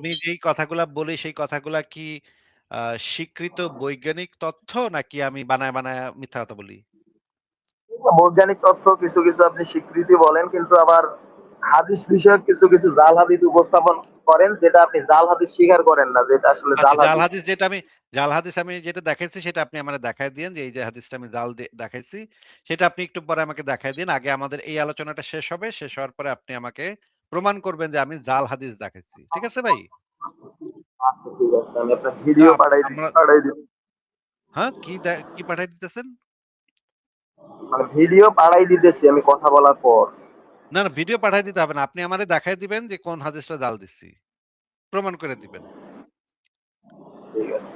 আমি যেই কথাগুলা বলি সেই কথাগুলা কি আ স্বীকৃত বৈজ্ঞানিক তথ্য নাকি আমি বানায়, বানায় মিথ্যা কথা বলি? বৈজ্ঞানিক তথ্য কিছু, কিছু আপনি স্বীকৃতি বলেন কিন্তু আবার হাদিস বিষয়ক কিছু, কিছু জাল হাদিস উপস্থাপন করেন যেটা আপনি জাল হাদিস স্বীকার করেন না যেটা আসলে আচ্ছা জাল জাল হাদিস। হাদিস জাল হাদিস আমি যেটা দেখাইছি সেটা আপনি আমারে দেখায় দিয়েন যে এই যে হাদিসটা আমি দেখাইছি সেটা আপনি একটু পরে আমাকে দেখায় দিন। আগে আমাদের এই আলোচনাটা শেষ হবে। শেষ হওয়ার পরে আপনি আমাকে প্রমাণ করবেন যে আমি জাল হাদিস দেখাইছি। ঠিক আছে ভাই? আচ্ছা ঠিক আছে। আমি আপনার তো ভিডিও পাঠাই আমরা পাঠাই দিব। হ্যাঁ, কি পাঠায় দিতেছেন? মানে ভিডিও পাঠাই দিতেছি আমি কথা বলার পর। না, না ভিডিও পাঠায় দিতে হবে না। আপনি আমারে দেখায় দিবেন যে কোন হাদিসটা জাল দিচ্ছি। প্রমাণ করে দিবেন। ঠিক আছে।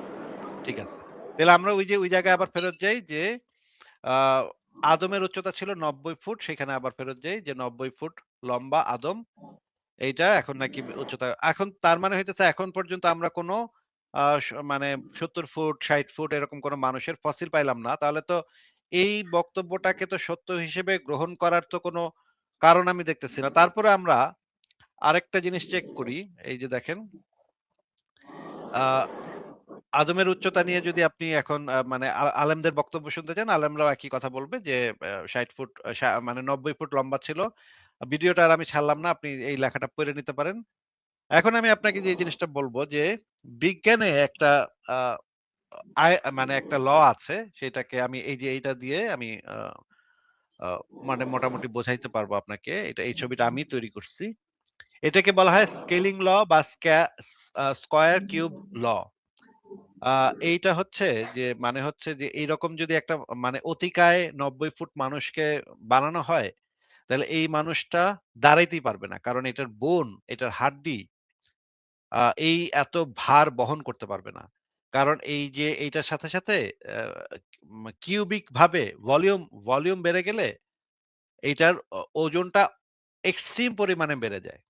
ঠিক আছে। তাহলে আমরা ওই যে ওই জায়গায় আবার ফেরত যাই যে আ আদমের উচ্চতা ছিল ৯০ ফুট। সেখানে আবার ফেরত যাই যে ৯০ ফুট লম্বা আদম। এইটা এখন নাকি উচ্চতা এখন তার মানে হইতেছে এখন পর্যন্ত আমরা কোন মানে ৭০ ফুট, ৬০ ফুট এরকম কোন মানুষের ফসিল পাইলাম না। তাহলে তো এই বক্তব্যটাকে তো সত্য হিসেবে গ্রহণ করার তো কোন কারণ আমি দেখতেছি না। তারপরে আমরা আরেকটা জিনিস চেক করি। এই যে দেখেন আ আদমের উচ্চতা নিয়ে যদি আপনি এখন মানে আলেমদের বক্তব্য শুনতে চান, আলেমরাও একই কথা বলবে যে ৬০ ফুট মানে ৯০ ফুট লম্বা ছিল। ভিডিওটা আর আমি ছাড়লাম না। আপনি এই লেখাটা পড়ে নিতে পারেন। এখন আমি আপনাকে যে জিনিসটা বলব যে বিজ্ঞানে একটা আ মানে একটা আছে সেটাকে আমি এই যে এইটা দিয়ে আমি আ মানে মোটামুটি বোঝাইতে পারবো আপনাকে। এই ছবিটা আমি তৈরি করছি। এটাকে বলা হয় স্কেলিং ল বা স্কয়ার কিউব ল। আ এইটা হচ্ছে যে মানে হচ্ছে যে এইরকম যদি একটা মানে অতিকায় ৯০ ফুট মানুষকে বানানো হয়, তাহলে এই মানুষটা দাঁড়াইতেই পারবে না। কারণ এটার বোন, এটার হাড্ডি এই এত ভার বহন করতে পারবে না। কারণ এই যে এইটার সাথে, সাথে আ কিউবিক ভাবে ভলিউম বেড়ে গেলে এইটার ওজনটা এক্সট্রিম পরিমাণে বেড়ে যায়।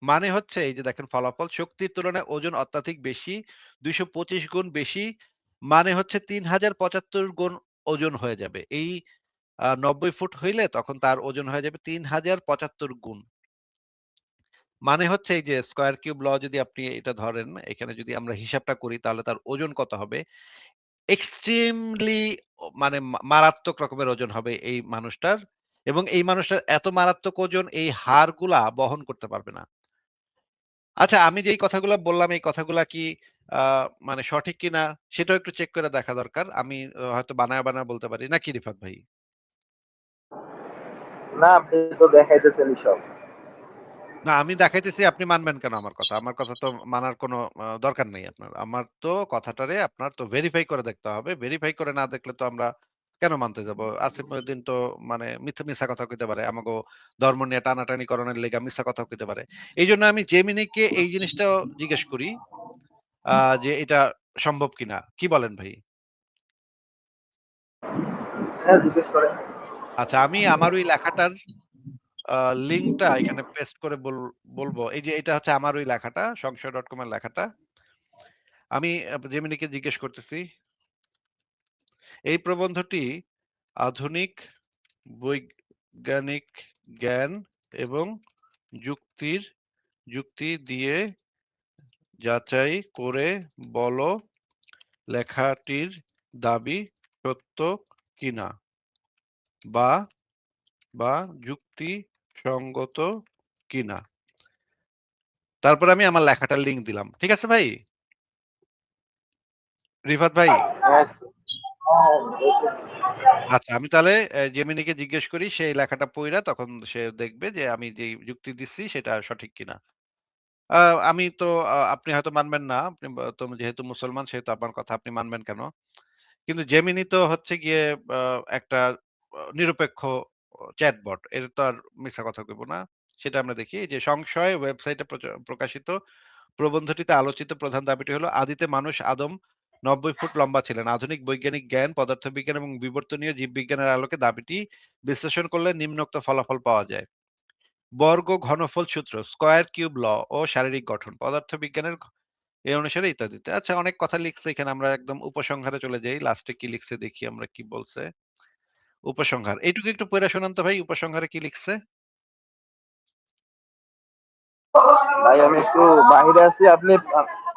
মানে হচ্ছে এই যে দেখেন ফলাফল শক্তির তুলনায় ওজন অত্যাধিক বেশি ২২৫ গুণ বেশি মানে হচ্ছে ৩০৭৫ গুণ ওজন হয়ে যাবে। এই ৯০ ফুট হইলে তখন তার ওজন হয়ে যাবে ৩০৭৫ গুণ। মানে হচ্ছে এই যে স্কয়ার কিউব ল যদি আপনি এটা ধরেন, এখানে যদি আমরা হিসাবটা করি তাহলে তার ওজন কত হবে? এক্সট্রিমলি মানে মারাত্মক রকমের ওজন হবে এই মানুষটার এবং এই মানুষটার এত মারাত্মক ওজন এই হাড়গুলা বহন করতে পারবে না। আচ্ছা আমি যেই কথাগুলা বললাম এই কথাগুলা কি আ মানে সঠিক কিনা সেটাও একটু চেক করে দেখা দরকার। আমি হয়তো বানায়া, বানায়া বলতে পারি। নাকি রিফাত ভাই? না আপনি তো দেখাইতেছেনই সব। না আমি দেখাইতেছি আপনি মানবেন কেন আমার কথা? আমার কথা তো মানার কোনো দরকার নেই আপনার। আমার তো কথাটারে আপনার তো ভেরিফাই করে দেখতে হবে। ভেরিফাই করে না দেখলে তো আমরা কেন মানতে যাব? আসিফ মহিউদ্দিন তো মানে মিথ্যা কথা কইতে পারে। আমাগো ধর্ম নিয়ে টানাটানি করণের লেগা মিথ্যা কথাও কইতে পারে। এইজন্য আমি জেমিনিকে এই জিনিসটাও জিজ্ঞেস করি আ যে এটা সম্ভব কিনা? কি বলেন ভাই? হ্যাঁ জিজ্ঞেস করেন। আচ্ছা আমি আমার ওই লেখাটার আ লিঙ্কটা এখানে পেস্ট করে বলব। এই যে এটা হচ্ছে আমার ওই লেখাটা সংশয়.com এর লেখাটা। আমি জেমিনিকে জিজ্ঞেস করতেছি, এই প্রবন্ধটি আধুনিক বৈজ্ঞানিক জ্ঞান এবং যুক্তির যুক্তি দিয়ে যাচাই করে বলো লেখাটির দাবি সত্য কিনা বা বা যুক্তিসঙ্গত কিনা। তারপরে আমি আমার লেখাটার লিঙ্ক দিলাম। ঠিক আছে ভাই? রিফাত ভাই? হ্যাঁ, হ্যাঁ, দেখতেছি। আচ্ছা আমি তাহলে জেমিনিকে জিজ্ঞেস করি সে এই লেখাটা পইড়া তখন সে দেখবে যে আমি যেই যুক্তি দিচ্ছি সেটা সঠিক কিনা। আ আমি তো আপনি হয়তো মানবেন না। আপনি তো যেহেতু মুসলমান সেহেতু আপনার কথা আপনি মানবেন কেন? কিন্তু জেমিনি তো হচ্ছে গিয়ে আ একটা নিরপেক্ষ চ্যাটবট। এর তো আর মিথ্যা কথা কইব না। সেটা আমরা দেখি যে সংশয় ওয়েবসাইটে প্রকাশিত প্রবন্ধটিতে আলোচিত প্রধান দাবিটি হলো আদিতে মানুষ আদম ৯০ ফুট লম্বা ছিলেন। আধুনিক বৈজ্ঞানিক জ্ঞান, পদার্থবিজ্ঞান এবং বিবর্তনীয় জীববিজ্ঞানের আলোকে দাবিটি বিশ্লেষণ করলে নিম্নোক্ত ফলাফল পাওয়া যায়। বর্গ ঘনফল সূত্র, স্কয়ার কিউব ল ও শারীরিক গঠন, পদার্থবিজ্ঞানের এ অনুসারে ইত্যাদিতে। আচ্ছা অনেক কথা লিখছে এখানে আমরা একদম উপসংহারে চলে যাই। লাস্টে কি লিখছে দেখি আমরা কি বলছে। উপসংহার। এইটুকু একটু পইড়া শোনান তো ভাই উপসংহারে কি লিখছে? ভাই আমি একটু বাহিরে আছি, আপনি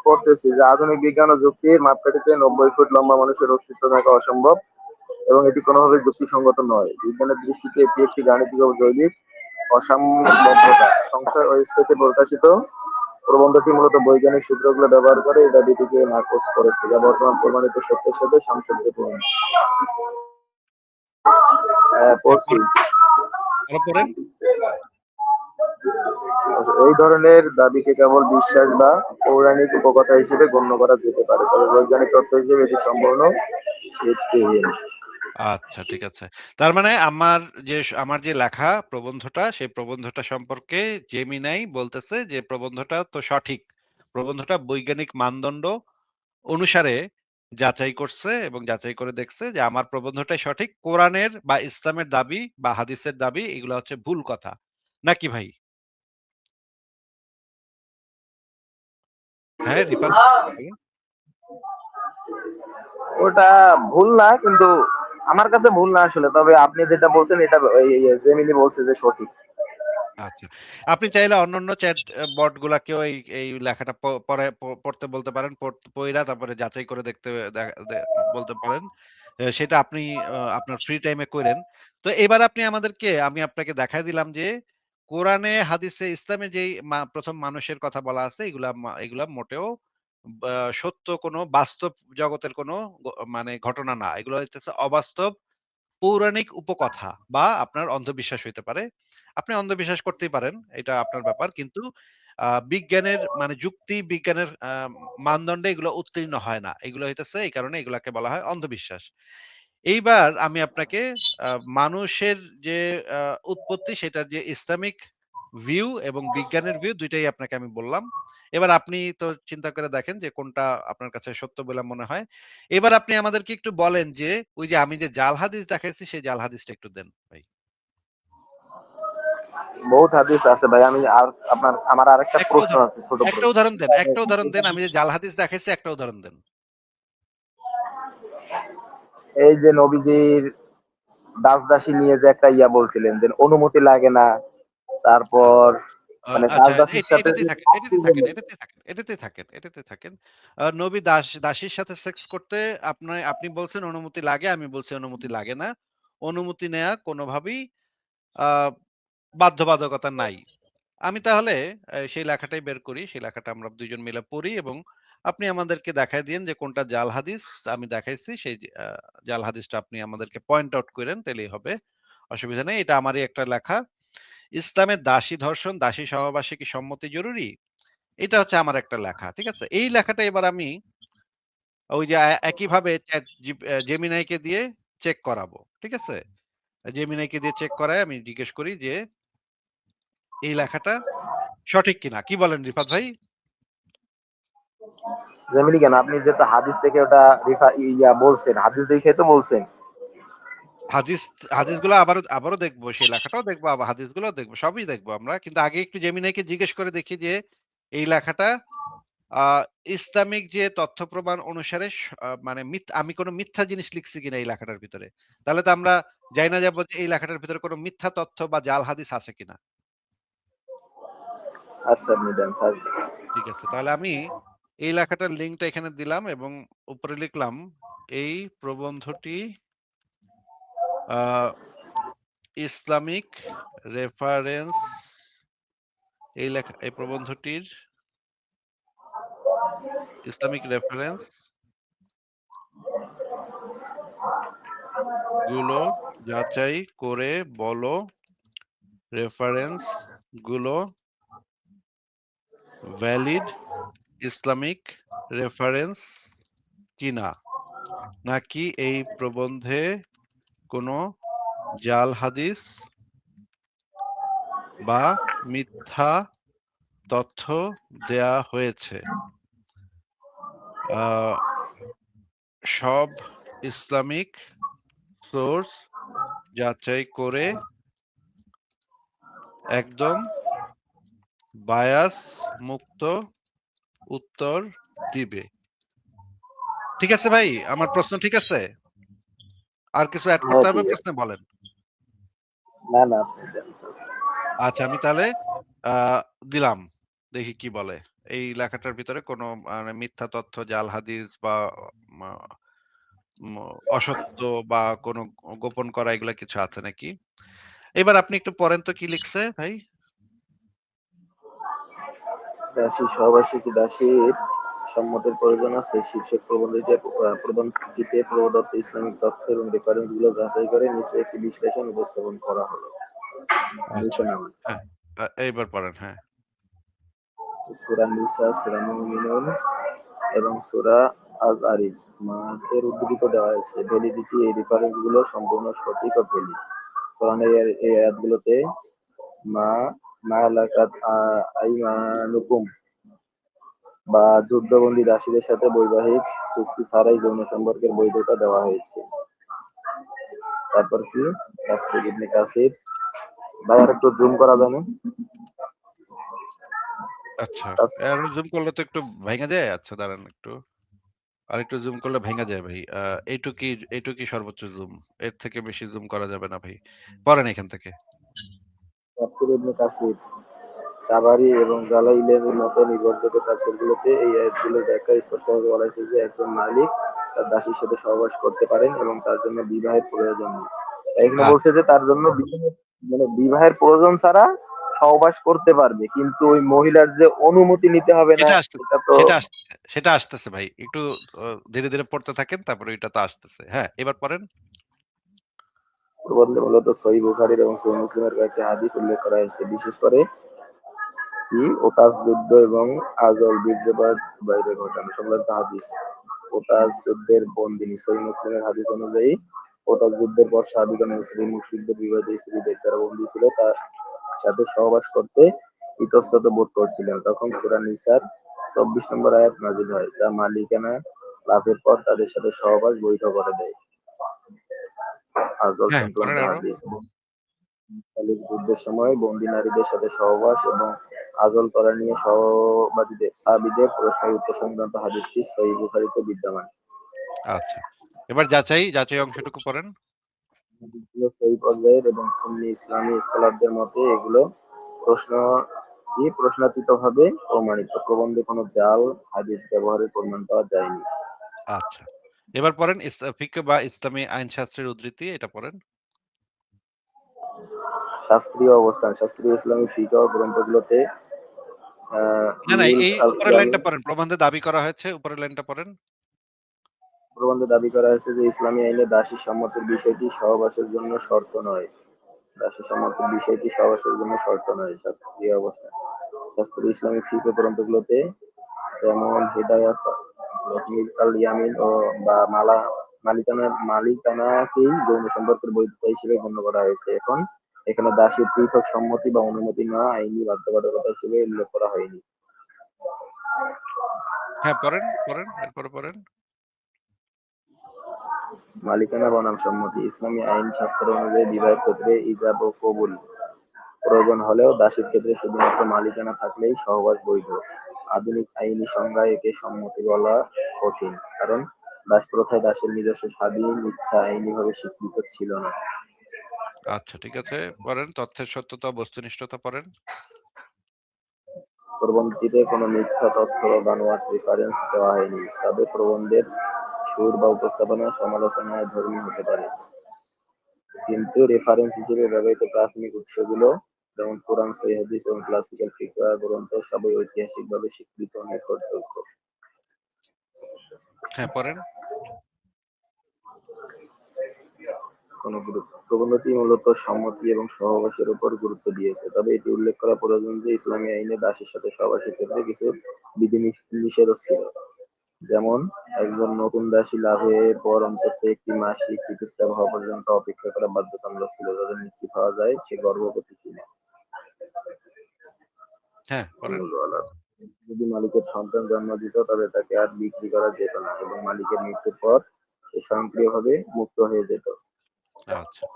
পড়তেছি যে আধুনিক বিজ্ঞান ও যুক্তির মাপকাঠিতে 90 ফুট লম্বা মানুষের অস্তিত্ব থাকা অসম্ভব এবং এটি কোনোভাবে যুক্তিসঙ্গত নয়। বিজ্ঞানের দৃষ্টিতে এটি একটি গাণিতিক ও জৈবিক অসম্ভাব্যতা। সংস্থার ওয়েবসাইটে প্রকাশিত প্রবন্ধটি মূলত বৈজ্ঞানিক সূত্রগুলো ব্যবহার করে এই দাবিটিকে নাকচ করেছে, যা বর্তমান প্রমাণিত সত্যের সাথে সাংসর্গিকপূর্ণ। পড়ছি। এরপর আরো পড়েন। এই ধরনের দাবিকে কেবল বিশ্বাস বা পৌরাণিক উপকথা হিসেবে গণ্য করা যেতে পারে, তবে বৈজ্ঞানিক তথ্য হিসেবে এটি সম্পূর্ণ ভিত্তিহীন। আচ্ছা, ঠিক আছে। তার মানে আমার যে লেখা প্রবন্ধটা, সেই প্রবন্ধটা সম্পর্কে জেমিনাই বলতেছে যে প্রবন্ধটা তো সঠিক। প্রবন্ধটা বৈজ্ঞানিক মানদণ্ড অনুসারে যাচাই করছে এবং যাচাই করে দেখছে যে আমার প্রবন্ধটাই সঠিক। কোরআনের বা ইসলামের দাবি বা হাদিসের দাবি এগুলো হচ্ছে ভুল কথা। নাকি ভাই? হ্যাঁ, রিফাত বলেন। ওটা ভুল না, কিন্তু আমার কাছে ভুল না আসলে, তবে আপনি যেটা বলছেন এটা জেমিনি বলছে যে সঠিক। আচ্ছা। আপনি চাইলে অন্যান্য চ্যাট বট গুলাকেও এই লেখাটা পড়তে বলতে পারেন। পইড়া তারপরে যাচাই করে দেখতে বলতে পারেন। সেটা আপনি আপনার ফ্রি টাইমে কইরেন। তো এবার আমি আপনাকে দেখায় দিলাম যে কোরআনে, হাদিসে, ইসলামে যেই ১ম মানুষের কথা বলা আছে এগুলা মোটেও বা সত্য কোনো বাস্তব জগতের কোনো মানে ঘটনা না। এগুলো হইতেছে অবাস্তব পৌরাণিক উপকথা বা আপনার অন্ধবিশ্বাস হইতে পারে। আপনি অন্ধবিশ্বাস করতেই পারেন, এটা আপনার ব্যাপার। কিন্তু বিজ্ঞানের মানে বিজ্ঞানের মানদণ্ডে এগুলো উত্তীর্ণ হয় না। এগুলো হইতেছে এই কারণে এগুলাকে বলা হয় অন্ধবিশ্বাস। এইবার আমি আপনাকে মানুষের যে আ উৎপত্তি সেটার যে ইসলামিক ভিউ এবং বিজ্ঞানের ভিউ ২ টাই আপনাকে আমি বললাম। এবার আপনি তো চিন্তা করে দেখেন যে কোনটা আপনার কাছে সত্য বলে মনে হয়। এবার আপনি আমাদেরকে একটু বলেন যে ওই যে আমি যে জাল হাদিস দেখাইছি সেই জাল হাদিসটা একটু দেন ভাই। বহুত হাদিস আছে ভাই, আমি আর আমার আরেকটা একটা প্রশ্ন উদাহরণ আছে, ছোট একটা প্রশ্ন। উদাহরণ দেন, একটা উদাহরণ দেন। আমি যে জাল হাদিস দেখাইছি একটা উদাহরণ দেন। এই যে নবীজির দাস দাসী নিয়ে যে একটা বলছিলেন যে অনুমতি লাগে না, তারপর আচ্ছা। মানে দাস আচ্ছা, দাসীর সাথে এটাতেই যে থাকেন, এটাতেই থাকেন, এটাতেই থাকেন, এটাতেই থাকেন, এটাতেই থাকেন। নবী দাসীর সাথে সেক্স করতে আপনি বলছেন অনুমতি লাগে, আমি বলছি অনুমতি লাগে না। অনুমতি নেয়া কোনোভাবেই আ বাধ্যবাধকতা নাই। আমি তাহলে সেই লেখাটাই বের করি। সেই লেখাটা আমরা ২ জন মিলে পড়ি এবং আপনি আমাদেরকে দেখায় দিয়েন যে কোনটা জাল হাদিস আমি দেখাইছি। সেই জাল হাদিসটা আপনি আমাদেরকে পয়েন্ট আউট কইরেন তাইলেই হবে। অসুবিধা নেই। এটা আমারই একটা লেখা। ইসলামের দাসী ধর্ষণ, দাসী সহবাসে কি সম্মতি জরুরি? এটা হচ্ছে আমার একটা লেখা। ঠিক আছে? এই লেখাটা এবার আমি ওই যে একইভাবে জেমিনাইকে দিয়ে চেক করাবো। ঠিক আছে? জেমিনাইকে দিয়ে চেক করায় আমি জিজ্ঞেস করি যে এই লেখাটা সঠিক কিনা? কি বলেন রিফাত ভাই? জেমিনি কেন, আপনি যেটা হাদিস থেকে ওটা বলছেন, হাদিস দেখে তো বলছেন। হাদিস হাদিসগুলো আবারও দেখবো। সেই লেখাটাও দেখবো, আবার হাদিসগুলোও দেখবো। সবই দেখবো আমরা। কিন্তু আগে একটু জেমিনাইকে জিজ্ঞেস করে দেখি যে এই লেখাটা আ ইসলামিক যে তথ্য প্রমাণ অনুসারে মানে আমি কোন মিথ্যা জিনিস লিখছি কিনা এই লেখাটার ভিতরে। তাহলে তো আমরা জাইনা যাবো যে এই লেখাটার ভিতরে কোন মিথ্যা তথ্য বা জাল হাদিস আছে কিনা। আচ্ছা, আপনি দেন স্যার। ঠিক আছে। তাহলে আমি এই লেখাটার লিঙ্কটা এখানে দিলাম এবং উপরে লিখলাম এই প্রবন্ধটি আ ইসলামিক রেফারেন্স এই প্রবন্ধটির ইসলামিক রেফারেন্স গুলো যাচাই করে বলো রেফারেন্স গুলো ভ্যালিড ইসলামিক রেফারেন্স কিনা, নাকি এই প্রবন্ধে কোনো জাল হাদিস বা মিথ্যা তথ্য দেয়া হয়েছে। আহ, সব ইসলামিক সোর্স যাচাই করে একদম বায়াস মুক্ত উত্তর দিবে। ঠিক আছে ভাই? আমার প্রশ্ন ঠিক আছে? আর কিছু এড হ্যাঁ করতে হবে ঠিক আছে। প্রশ্নে বলেন। না না, আপনি দেন। আচ্ছা, আমি তাহলে দিলাম। দেখি কি বলে। এই লেখাটার ভিতরে কোনো মানে মিথ্যা তথ্য, জাল হাদিস বা মা ম অসত্য বা কোনো গোপন করা এগুলা কিছু আছে নাকি? এবার আপনি একটু পড়েন তো কি লিখছে ভাই? দাসী সহবাসী কি দাসীর সম্মতের প্রয়োজন আছে? শীর্ষক প্রবন্ধটিতে প্রবন্ধটিতে প্রদত্ত ইসলামিক তথ্য এবং রেফারেন্স গুলো যাচাই করে নিচে একটি বিশ্লেষণ উপস্থাপন করা হলো। নিচে আচ্ছা। নাম হ্যাঁ, এইবার পড়েন। হ্যাঁ। সূরা নিসা, সূরা মুমিনুন এবং সূরা আজ-আরিজ এর উদ্ধৃত দেওয়া হয়েছে। ভ্যালিডিটি এই রেফারেন্স গুলো সম্পূর্ণ সঠিক ও ভ্যালিড। কোরআনের এই আয়াতগুলোতে মা মালাকাত আইমানুকুম বা যুদ্ধবন্দী দাসীদের সাথে বৈবাহিক চুক্তি ছাড়াই যৌন সম্পর্কের বৈধতা দেওয়া হয়েছে। তারপর কি তাফসীর ইবনে কাসির। ভাই আর একটু জুম করা যায় না? আচ্ছা। তাফসীর আরো জুম করলে তো একটু ভাইঙা যায়? আচ্ছা দাঁড়ান একটু। আরেকটু জুম করলে ভাইঙা যায় ভাই। এইটুকুই সর্বোচ্চ জুম। এর থেকে বেশি জুম করা যাবে না ভাই। পড়েন এখান থেকে। ইবনে কাসির, তাবারি এবং জালাইলের মতো নির্ভরযোগ্য তাফসীরগুলোতে এই আয়াতগুলোর ব্যাখ্যায় স্পষ্টভাবে বলা হয়েছে যে একজন মালিক তার দাসীর সাথে সহবাস করতে পারেন এবং তার জন্য বিবাহের প্রয়োজন নেই। এখানে বলছে আচ্ছা। যে তার জন্য বিবাহের প্রয়োজন ছাড়া সহবাস করতে পারবে, কিন্তু ওই মহিলার যে অনুমতি নিতে হবে না সেটা আসতেছে, এটা তো। সেটা আসতেছে, সেটা আসতেছে ভাই। একটু ধীরে পড়তে থাকেন তারপরে ওইটা তো আসতেছে। হ্যাঁ, এবার পড়েন। প্রবন্ধে মূলত সহিহ বুখারীর এবং সহিহ মুসলিমের কয়েকটি হাদিস উল্লেখ করা হয়েছে, বিশেষ করে কি ওতাস যুদ্ধ এবং আজল বীর্যপাত বাইরে ঘটানো সংক্রান্ত হাদিস। ওতাস যুদ্ধের বন্দিনী সহিহ মুসলিমের হাদিস অনুযায়ী ওতাস যুদ্ধের পর সাহাবীগণ মুসলিম মুশরিকদের বিবাহিত স্ত্রীদের যারা বন্দী ছিল তার সাথে সহবাস করতে ইতস্তত বোধ করছিলেন। তখন সূরা নিসার ২৪ নম্বর আয়াত নাযিল হয়, যা মালিকানা লাভের পর তাদের সাথে সহবাস বৈধ করে দেয়। আজল হ্যাঁ, পড়েন সংক্রান্ত আরো। হাদিস। খালিদ যুদ্ধের সময় বন্দী নারীদের সাথে সহবাস এবং আজল করা নিয়ে সাহাবীদের প্রশ্নের উত্তর সংক্রান্ত হাদিসটি সহিহ বুখারীতে বিদ্যমান। আচ্ছা। এবার যাচাই অংশটুকু পড়েন। হাদিসগুলো সহিহ পর্যায়ের এবং সুন্নি ইসলামী স্কলারদের মতে এগুলো প্রশ্ন প্রশ্নাতীতভাবে প্রমাণিত। প্রবন্ধে কোনো জাল হাদিস ব্যবহারের প্রমাণ পাওয়া যায়নি। আচ্ছা। এবার পড়েন ফিকহ বা ইসলামী আইনশাস্ত্রের উদ্ধৃতি এটা পড়েন। শাস্ত্রীয় অবস্থান শাস্ত্রীয় ইসলামী ফিকহ গ্রন্থগুলোতে না, ইবনুল এই উপরের কালামি লাইনটা পড়েন। প্রবন্ধে দাবি করা হয়েছে, উপরের লাইনটা পড়েন। প্রবন্ধে দাবি করা হয়েছে যে ইসলামী আইনে দাসী সম্মতির বিষয়টি সহবাসের জন্য শর্ত নয়। দাসী সম্মতির বিষয়টি সহবাসের জন্য শর্ত নয়। শাস্ত্রীয় অবস্থান শাস্ত্রীয় ইসলামিক ফিকহ গ্রন্থগুলোতে যেমন হেদায়াত রহমিল আল ইয়ামিন ও বা মালিকানাকেই যৌন সম্পর্কের বৈধতা হিসেবে গণ্য করা হয়েছে। এখানে দাসীর পৃথক সম্মতি বা অনুমতি নেওয়া আইনি বাধ্যবাধকতা হিসেবে উল্লেখ করা হয়নি। হ্যাঁ, পড়েন। এরপরে পড়েন। মালিকানা বনাম সম্মতি ইসলামী আইন শাস্ত্র অনুযায়ী বিবাহের ক্ষেত্রে ইজাব ও কবুল প্রয়োজন হলেও দাসীর ক্ষেত্রে শুধুমাত্র মালিকানা থাকলেই সহবাস বৈধ। আধুনিক আইনি সংজ্ঞায় একে সম্মতি বলা কঠিন, কারণ দাসপ্রথায় দাসের নিজস্ব স্বাধীন ইচ্ছা আইনিভাবে স্বীকৃত ছিল না। আচ্ছা ঠিক আছে। পড়েন তথ্যের সত্যতা ও বস্তুনিষ্ঠতা পড়েন। প্রবন্ধটিতে কোনো মিথ্যা তথ্য বা বানোয়াট রেফারেন্স দেওয়া হয়নি, তবে প্রবন্ধের সুর বা উপস্থাপনা সমালোচনায় ধর্মী হতে পারে। কিন্তু রেফারেন্স হিসেবে ব্যবহৃত প্রাথমিক উৎসগুলো যেমন কোরআন, সহিহ হাদিস এবং ক্লাসিক্যাল ফিকহ গ্রন্থ সবই ঐতিহাসিকভাবে স্বীকৃত ও নির্ভরযোগ্য। হ্যাঁ, পড়েন। কোনো গুরুত্ব প্রবন্ধটি মূলত সম্মতি এবং সহবাসের উপর গুরুত্ব দিয়েছে, তবে এটি উল্লেখ করা প্রয়োজন যে ইসলামী আইনে দাসীর সাথে সহবাসের ক্ষেত্রে কিছু বিধি-নিষেধও ছিল। যেমন একজন নতুন দাসী লাভের পর অন্তত একটি মাসিক ঋতুস্রাব হওয়া পর্যন্ত অপেক্ষা করা বাধ্যতামূলক ছিল, যাতে নিশ্চিত হওয়া যায় সে গর্ভবতী কিনা। হ্যাঁ, পড়েন। যদি মালিকের সন্তান জন্ম দিত তবে তাকে আর বিক্রি করা যেত না এবং মালিকের মৃত্যুর পর সে স্বয়ংক্রিয়ভাবে মুক্ত হয়ে যেত। আচ্ছা।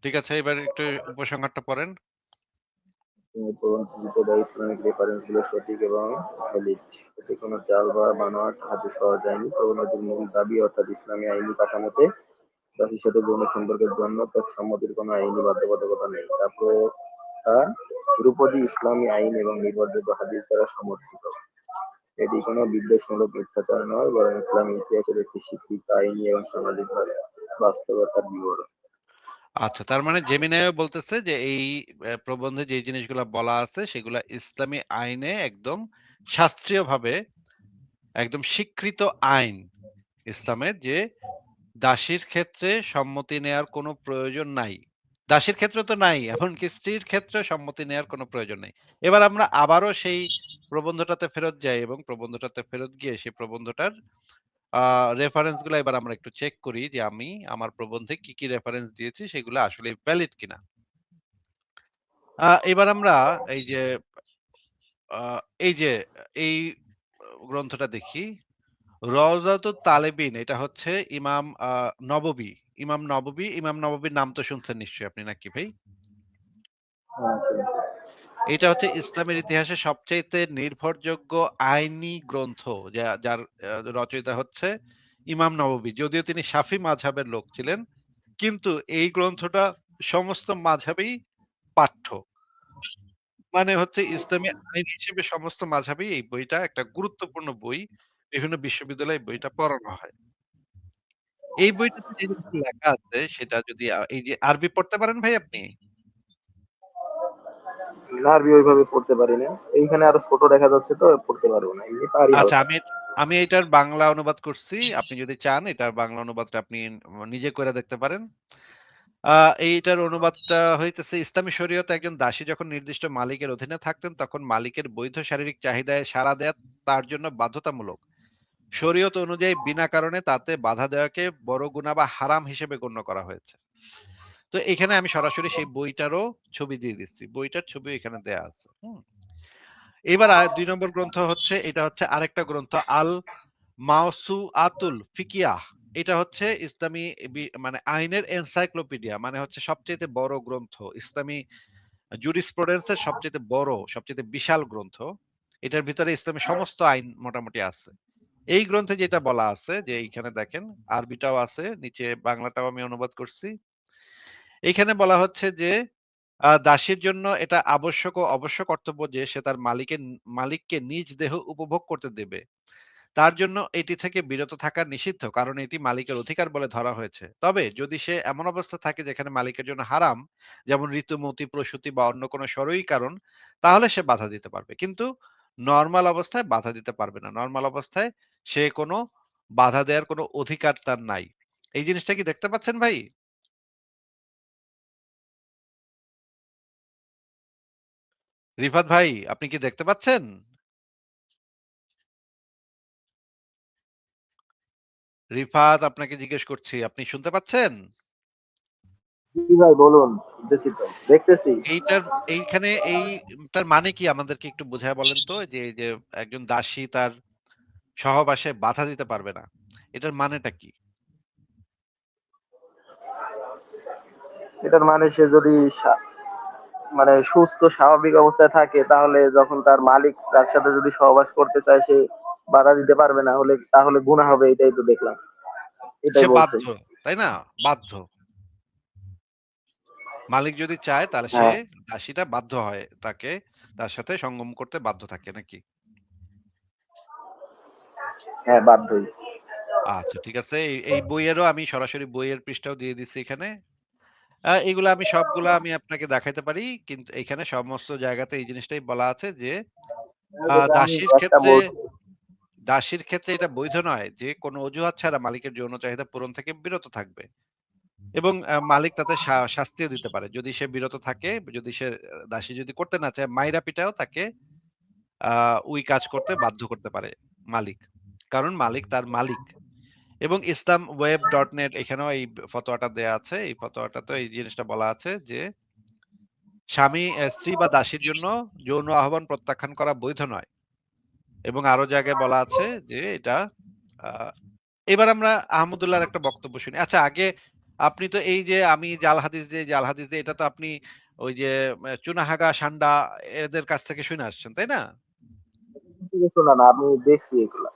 ঠিক আছে, এবার একটু উপসংহারটা পড়েন। প্রবন্ধটিতে দেওয়া ইসলামিক রেফারেন্সগুলো সঠিক এবং ভ্যালিড। এতে কোনো জাল বা বানোয়াট হাদিস পাওয়া যায়নি। প্রবন্ধটির মূল দাবি অর্থাৎ ইসলামী আইনি কাঠামোতে দাসীর সাথে যৌন সম্পর্কের জন্য তার সম্মতির কোনো আইনি বাধ্যবাধকতা নেই। তারপর ধ্রুপদী ইসলামী আইন এবং নির্ভরযোগ্য হাদিস দ্বারা সমর্থিত। এটি কোনো বিদ্বেষমূলক মিথ্যাচার নয়, বরং ইসলামী ইতিহাসের একটি স্বীকৃত আইনি এবং সামাজিক বাস্তবতার বিবরণ। আচ্ছা, তার মানে জেমিনাইও বলতেছে যে এই প্রবন্ধে যে জিনিসগুলা বলা আছে সেগুলা ইসলামী আইনে একদম শাস্ত্রীয়ভাবে একদম স্বীকৃত আইন ইসলামের, যে দাসীর ক্ষেত্রে সম্মতি নেয়ার কোনো প্রয়োজন নাই। দাসীর ক্ষেত্রে তো নাই, এমনকি স্ত্রীর ক্ষেত্রে সম্মতি নেয়ার কোনো প্রয়োজন নেই। এবার আমরা আবারও সেই প্রবন্ধটাতে ফেরত যাই এবং প্রবন্ধটাতে ফেরত গিয়ে সেই প্রবন্ধটার রেফারেন্স গুলা এবার আমরা একটু চেক করি যে আমি আমার প্রবন্ধে কি কি রেফারেন্স দিয়েছি সেগুলো আসলে ভ্যালিড কিনা। এবার আমরা এই যে এই যে এই গ্রন্থটা দেখি, রওজাতুত তালেবিন, এটা হচ্ছে ইমাম নববী। ইমাম নববীর নাম তো শুনছেন নিশ্চয়ই আপনি, নাকি ভাই? হ্যাঁ, শুনছি। এটা হচ্ছে ইসলামের ইতিহাসে সবচাইতে নির্ভরযোগ্য আইনি গ্রন্থ, যার রচয়িতা হচ্ছে ইমাম নববী। যদিও তিনি শাফি মাযহাবের লোক ছিলেন, কিন্তু এই গ্রন্থটা সমস্ত মাযহাবেই পাঠ্য। মানে হচ্ছে ইসলামী আইন হিসেবে সমস্ত মাযহাবেই এই বইটা একটা গুরুত্বপূর্ণ বই। বিভিন্ন বিশ্ববিদ্যালয়ে এই বইটা পড়ানো হয়। এই বইটাতে যে জিনিসটা লেখা আছে সেটা যদি এই যে আরবি পড়তে পারেন ভাই আপনি? না, আরবি ওইভাবে পড়তে পারি না। এইখানে আরো ছোট দেখা যাচ্ছে তো পড়তে পারবো না, এমনি পারি আচ্ছা, হালকা। আমি এটার বাংলা অনুবাদ করছি। আপনি যদি চান এটার বাংলা অনুবাদটা আপনি নিজে করে দেখতে পারেন। এইটার অনুবাদটা হইতেছে, ইসলামী শরীয়তে একজন দাসী যখন নির্দিষ্ট মালিকের অধীনে থাকতেন তখন মালিকের বৈধ শারীরিক চাহিদায় সাড়া দেয়া তার জন্য বাধ্যতামূলক। শরীয়ত অনুযায়ী বিনা কারণে তাতে বাধা দেওয়াকে বড় গুনাহ বা হারাম হিসেবে গণ্য করা হয়েছে। তো এখানে আমি সরাসরি সেই বইটারও ছবি দিয়ে দিচ্ছি। বইটার ছবিও এখানে দেয়া আছে। হুম? এবার ২ নম্বর গ্রন্থ হচ্ছে, এটা হচ্ছে আরেকটা গ্রন্থ, আল মাওসুআতুল ফিকিয়াহ। এটা হচ্ছে ইসলামী মানে আইনের এনসাইক্লোপিডিয়া, মানে হচ্ছে সবচাইতে বড় গ্রন্থ। ইসলামী জুরিসপ্রুডেন্স এর সবচাইতে বড়, সবচাইতে বিশাল গ্রন্থ। এটার ভিতরে ইসলামের সমস্ত আইন মোটামুটি আছে। এই গ্রন্থে যেটা বলা আছে যে এইখানে দেখেন, আরবিটাও আছে, নিচে বাংলাটাও আমি অনুবাদ করছি। এইখানে বলা হচ্ছে যে দাসীর জন্য এটা আবশ্যক ও অবশ্য কর্তব্য যে সে তার মালিককে নিজ দেহ উপভোগ করতে দেবে। তার জন্য এটি থেকে বিরত থাকা নিষিদ্ধ, কারণ এটি মালিকের অধিকার বলে ধরা হয়েছে। তবে যদি সে এমন অবস্থা থাকে যেখানে মালিকের জন্য হারাম, যেমন ঋতুমতি, প্রসূতি বা অন্য কোনো সরই কারণ, তাহলে সে বাধা দিতে পারবে। কিন্তু নরমাল অবস্থায় বাধা দিতে পারবে না। নরমাল অবস্থায় সে কোনো বাধা দেওয়ার কোনো অধিকার তার নাই। এই জিনিসটা কি দেখতে পাচ্ছেন ভাই? রিফাত ভাই, আপনি কি দেখতে পাচ্ছেন? রিফাত, আপনাকে জিজ্ঞেস করছি, আপনি শুনতে পাচ্ছেন? জি ভাই, বলুন, শুনতেছি তো, দেখতেছি। এইটার এইখানে এইটার মানে কি আমাদেরকে একটু বুঝায় বলেন তো, যে এই যে একজন দাসী তার সহবাসে বাধা দিতে পারবে না, এটার মানেটা কি? এটার মানে সে যদি মানে সুস্থ স্বাভাবিক অবস্থায় থাকে, তাহলে যখন তার মালিক তার সাথে যদি সহবাস করতে চায়, সে বাধা দিতে পারবে না, হলে তাহলে গুনাহ হবে, এটাই তো দেখলাম, সে এটাই বলছে। বাধ্য, তাই না? বাধ্য। মালিক যদি চায় তাহলে সে, হ্যাঁ, দাসীটা বাধ্য হয় তাকে তার সাথে সঙ্গম করতে বাধ্য থাকে নাকি? হ্যাঁ, বাধ্যই। আচ্ছা, ঠিক আছে। এই বইয়েরও আমি সরাসরি বইয়ের পৃষ্ঠাও দিয়ে দিচ্ছি এখানে। এগুলা আমি সবগুলা আমি আপনাকে দেখাইতে পারি, কিন্তু এখানে সমস্ত জায়গাতে এই জিনিসটাই বলা আছে যে যেটা আমি দাসীর একটা ক্ষেত্রে, বলছি। এটা বৈধ নয় যে কোনো অজুহাত ছাড়া মালিকের যৌন চাহিদা পূরণ থেকে বিরত থাকবে, এবং মালিক তাতে শাস্তিও দিতে পারে যদি সে বিরত থাকে। যদি সে দাসী যদি করতে না চায়, মাইরা পিটাও তাকে ওই কাজ করতে বাধ্য করতে পারে মালিক, কারণ মালিক তার মালিক। এবং ইসলাম ওয়েব ডট নেট, এখানেও এই ফতোয়াটা দেয়া আছে। এই ফতোয়াটাতে এই জিনিসটা বলা আছে যে স্বামী স্ত্রী বা দাসীর জন্য যৌন আহ্বান প্রত্যাখ্যান করা বৈধ নয়, এবং আরো জায়গায় বলা আছে যে এটা আহ, এবার আমরা আহমদুল্লাহর একটা বক্তব্য শুনি। আচ্ছা, আগে আপনি তো এই যে আমি জাল হাদিস দিয়ে, এটা তো আপনি ওই যে চুনাহাগা সান্ডা এদের কাছ থেকে শুনে আসছেন, তাই না? থেকে শোনা না, আমি দেখছি এগুলা।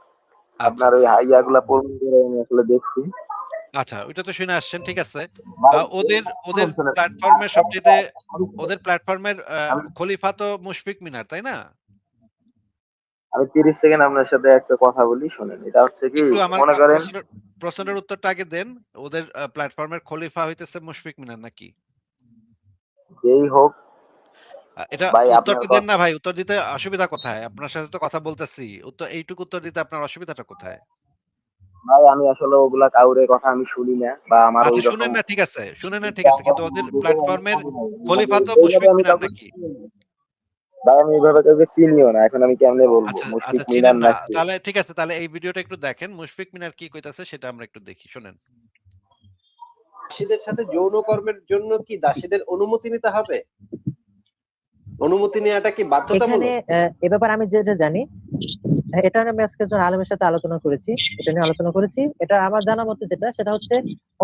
আচ্ছা। আপনার ওই হাইয়া গুলা প্রমাণ করে আমি আসলে দেখছি। আচ্ছা, ওইটা তো শুনে আসছেন, ঠিক আছে। ভাই ওদের ওদের শুনেন শুনেন প্ল্যাটফর্মের সবচেয়ে আমি ওদের প্ল্যাটফর্মের আমি খলিফা তো মুশফিক মিনার, তাই না? আমি 30 সেকেন্ড আপনার সাথে একটা কথা বলি, শুনেন। এটা হচ্ছে কি, একটু আমার মনে করেন প্রশ্নের উত্তরটা আগে দেন। ওদের প্ল্যাটফর্মের খলিফা হইতেছে মুশফিক মিনার নাকি? যেই হোক এটা ভাই, আপনার উত্তরটা দেন কথা, না ভাই, উত্তর দিতে অসুবিধা কোথায়? আপনার সাথে তো কথা বলতেছি, এইটুকু উত্তর দিতে আপনার অসুবিধাটা কোথায়? ভাই আমি আসলে ওগুলা কাউরে কথা আমি শুনি না, বা আমার ওই আচ্ছা, রকম শুনেন না, ঠিক আছে, শুনেন না, ঠিক আছে, কিন্তু ওদের প্ল্যাটফর্মের খলিফা তো এইভাবে মুশফিক আমি মিনার কাউকে নাকি? ভাই আমি এইভাবে কাউকে চিনিও না, এখন আমি কেমনে বলবো আচ্ছা মুশফিক আচ্ছা, চিনেন মিনার না, নাকি? তাহলে ঠিক আছে, তাহলে এই ভিডিওটা একটু দেখেন, মুশফিক মিনার কি কইতাছে সেটা আমরা একটু দেখি, শুনেন। দাসীদের সাথে যৌন কর্মের জন্য কি দাসীদের অনুমতি নিতে হবে? অনুমতি নেওয়াটা কি এখানে বাধ্যতামূলক? এ ব্যাপারে আমি যেটা জানি, এটা নিয়ে আমি আজকে একজন আলেমের সাথে আলোচনা করেছি, এটা নিয়ে আলোচনা করেছি। এটা আমার জানা মতে যেটা, সেটা হচ্ছে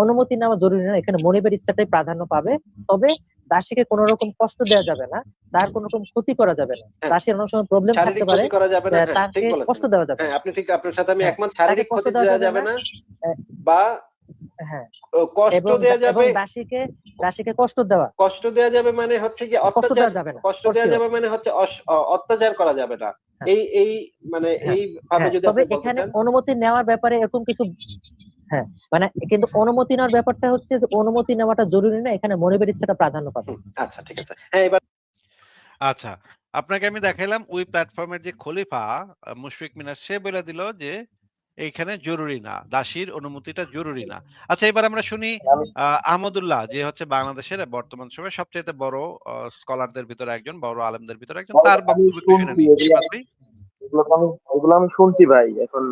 অনুমতি নেওয়া জরুরি না, এখানে মনিবের ইচ্ছাটাই প্রাধান্য পাবে। তবে দাসীকে কোনো রকম কষ্ট দেওয়া যাবে না, তার কোনো রকম ক্ষতি করা যাবে না। হ্যাঁ, দাসীর অনেক সময় প্রবলেম থাকতে শারীরিক পারে, ক্ষতি করা যাবে না। হ্যাঁ, ঠিক তাকে বলেছেন। কষ্ট দেওয়া যাবে হ্যাঁ, না। আপনি ঠিক, আপনার সাথে আমি হ্যাঁ, একমত। তাকে শারীরিক কষ্ট ক্ষতি দেওয়া দেওয়া যাবে যাবে না। না, আহ, বা হ্যাঁ, কষ্ট দেওয়া এবং যাবে। দাসীকে কষ্ট দেওয়া, কষ্ট দেওয়া যাবে মানে হচ্ছে কি কষ্ট অত্যাচার। দেওয়া যাবে না, কষ্ট ফর দেওয়া শিওর। যাবে মানে হচ্ছে অত্যাচার করা যাবে না। হ্যাঁ, এই মানে হ্যাঁ, এই ভাবে হ্যাঁ, যদি তবে আপনি বলতে এখানে চান। অনুমতি নেওয়ার ব্যাপারে এরকম কিছু, হ্যাঁ, মানে কিন্তু অনুমতি নেওয়ার ব্যাপারটা হচ্ছে যে অনুমতি নেওয়াটা জরুরি না, এখানে মনিবের ইচ্ছাটা প্রাধান্য পাবে। আচ্ছা, ঠিক আছে। হ্যাঁ, এবার আচ্ছা, আপনাকে আমি দেখাইলাম ওই প্ল্যাটফর্মের যে খলিফা মুশফিক মিনার, সে বলে দিল যে এইখানে জরুরি না, দাসীর অনুমতিটা জরুরি না। আচ্ছা, এবার আমরা শুনি আমি আহমদুল্লাহ, যে হচ্ছে বাংলাদেশের বর্তমান সময়ে সবচেয়ে বড় স্কলারদের ভিতরে একজন, বড় আলেমদের ভিতরে একজন, ভাই, তার আমি বক্তব্য একটু শুনে শুনছি নিই, এগুলা, রিফাত ভাই। এগুলো আমি শুনছি ভাই। এখন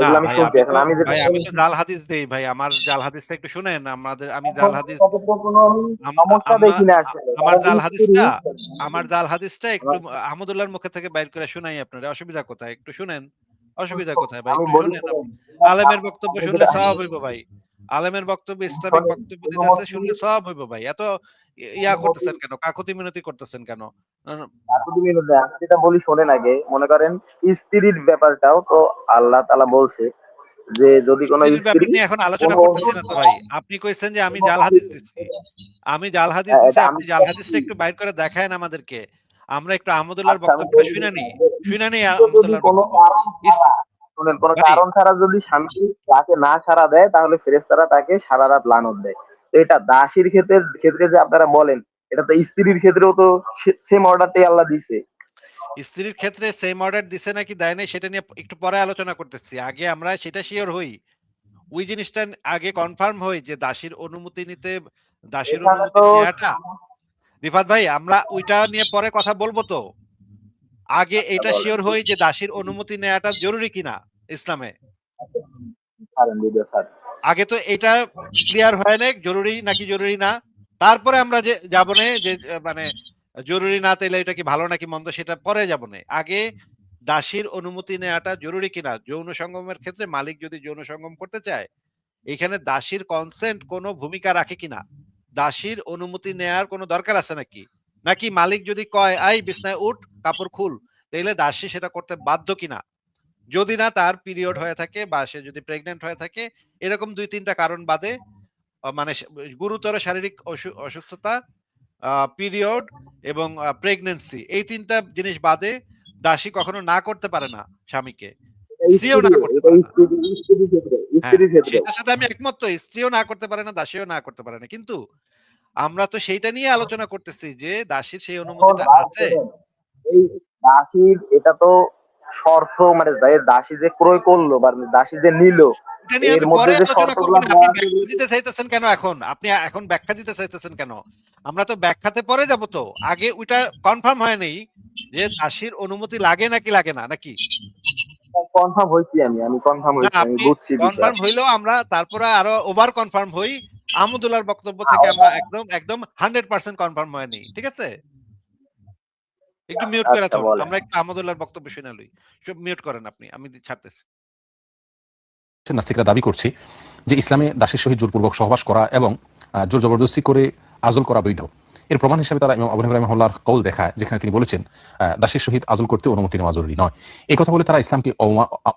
না এগুলো আমি ভাই, শুনছি, এখন আমি যেটা আমি তো বলছি, জাল হাদিস দেই ভাই, আমার জাল হাদিসটা একটু শুনেন। আমি এখন জাল হাদিস, সেক্ষেত্রে কোনো আমি সমস্যা আমার দেখি না আসলে, আমার কারণ জাল স্ত্রী, হাদিসটা আমার জাল হাদিসটা একটু আমার আহমদুল্লাহর মুখে থেকে বাইর করে শুনাই আপনার, অসুবিধা কোথায়? একটু শুনেন। অসুবিধা কোথায় ভাই? আমি একটু বলি শুনেন শুনেন, আপনি। আলেমের বক্তব্য আপনি শুনলে যেটা সওয়াব হইব ভাই। আলেমের বক্তব্য, ইসলামিক শোনেন, বক্তব্য কোনো দিতেছে, মতে শুনলে সওয়াব হইব ভাই। এত ইয়া করতেছেন কেন? কাকুতি মিনতি করতেছেন কেন? আহ, এতদিনের মধ্যে আমি যেটা বলি শোনেন আগে, মনে করেন স্ত্রীর ব্যাপারটাও তো আল্লাহ তাআলা বলছে যে যদি কোনো স্ত্রীর স্ত্রী ব্যাপার নিয়ে এখন আলোচনা কোনো করতেছি না তো ভাই। আপনি কইছেন যে আমি জাল হাদিস দিচ্ছি। আমি জাল হাদিস দিছি, এটা আমি আপনি জাল হাদিসটা একটু বাইর করে দেখায়েন আমাদেরকে। আমরা একটু আহমদুল্লাহর আচ্ছা আমি বক্তব্যটা বলছি, শুনে নিই। যে শুনে নিই স্ত্রীও যদি আহমদুল্লাহর কোনো বক্তব্য। কারণ ইস ছাড়া, শুনেন, কোনো ভাই, কারণ ছাড়া যদি স্বামী তাকে না সাড়া দেয়, তাহলে ফেরেশতারা তাকে সারা রাত লানত দেয়। তো এটা দাসীর ক্ষেত্রে ক্ষেত্রে যে আপনারা বলেন, এটা তো স্ত্রীর ক্ষেত্রেও তো সেম অর্ডারটাই আল্লাহ দিছে। স্ত্রীর ক্ষেত্রে সেম অর্ডার দিছে নাকি দেয় নাই সেটা নিয়ে একটু পরে আলোচনা করতেছি। আগে আমরা সেটা শিওর হই। ওই জিনিসটা আগে কনফার্ম হই যে দাসীর এখানে অনুমতি তো নেয়াটা। রিফাত ভাই, আমরা ওইটা নিয়ে পরে কথা বলবো তো। আগে আচ্ছা এটা বলেন, শিওর হই যে দাসীর অনুমতি নেওয়াটা জরুরি কিনা ইসলামে। ছাড়েন ভিডিও ছাড়েন। আগে তো এটা ক্লিয়ার হয় না জরুরি নাকি জরুরি না। তারপরে আমরা যে যাব না যে মানে জরুরি না তাইলে এটা কি ভালো নাকি মন্দ সেটা পরে যাব না। আগে দাসীর অনুমতি নেওয়াটা জরুরি কিনা। যৌন সঙ্গমের ক্ষেত্রে মালিক যদি যৌন সঙ্গম করতে চায়, এখানে দাসীর কনসেন্ট কোনো ভূমিকা রাখে কিনা, দাসীর অনুমতি নেয়ার কোনো দরকার আছে নাকি, নাকি মালিক যদি কয় আই বিছনায় উঠ, কাপড় খুল, তাইলে দাসী সেটা করতে বাধ্য কিনা। যদি না তার পিরিয়ড হয়ে থাকে বা সে যদি প্রেগনেন্ট হয়ে থাকে, এরকম ২-৩টা কারণ বাদে, মানে গুরুতর শারীরিক অসুস্থতা, পিরিয়ড এবং প্রেগনেন্সি, এই ৩টা জিনিস বাদে দাসী কখনো না করতে পারে না স্বামীকে। এটা স্ত্রীও স্ত্রী, না করতে এটা পারে না। স্ত্রীর ক্ষেত্রে, হ্যাঁ, স্ত্রীর ক্ষেত্রে। সেটার সাথে আমি একমত তো, স্ত্রীও না করতে পারে না, দাসীও না করতে পারে না। কিন্তু আমরা তো সেইটা নিয়ে আলোচনা করতেছি যে দাসীর সেই এখন অনুমতিটা ভাই আছে। শোনেন, এই দাসীর এটা তো শর্ত, মানে দাসী যে ক্রয় করলো বা দাসী যে নিল, এটা নিয়ে এর আমি মধ্যে পরে যে আলোচনা করব শর্তগুলো না। দেওয়া আপনি আছে, ব্যাখ্যা দিতে চাইতেছেন কেন এখন? আপনি এখন ব্যাখ্যা দিতে চাইতেছেন কেন? আমরা তো ব্যাখ্যাতে পরে যাব তো। আগে ওইটা কনফার্ম হয় নাই যে দাসীর অনুমতি লাগে নাকি লাগে না, নাকি? কনফার্ম হয়েছি, আমি কনফার্ম না, হয়েছি, আমি আপনি বুঝছি বিষয়। কনফার্ম হইলেও আমরা তারপরে আরো ওভার কনফার্ম হই। আহমদুল্লাহর বক্তব্য থেকে আমরা আচ্ছা একদম একদম 100% কনফার্ম হয়নি। ঠিক আছে? একটু মিউট করে আচ্ছা, থন। বলেন। আমরা একটু আহমদুল্লাহর বক্তব্য শুনে লই। সব মিউট করেন আপনি। আমি ছাড়তেছি। নাস্তিকরা দাবি করছে যে ইসলামে দাসের সহিত জোরপূর্বক সহবাস করা এবং জোর জবরদস্তি করে আজল করা বৈধ। এর প্রমাণ হিসেবে তারা ইমাম আবু হানিফা রাহিমাহুল্লাহর কওল দেখায়, যেখানে তিনি বলেছেন দাসের সহিত আজল করতে অনুমতি নেওয়া জরুরি নয়। এই কথা বলে তারা ইসলামকে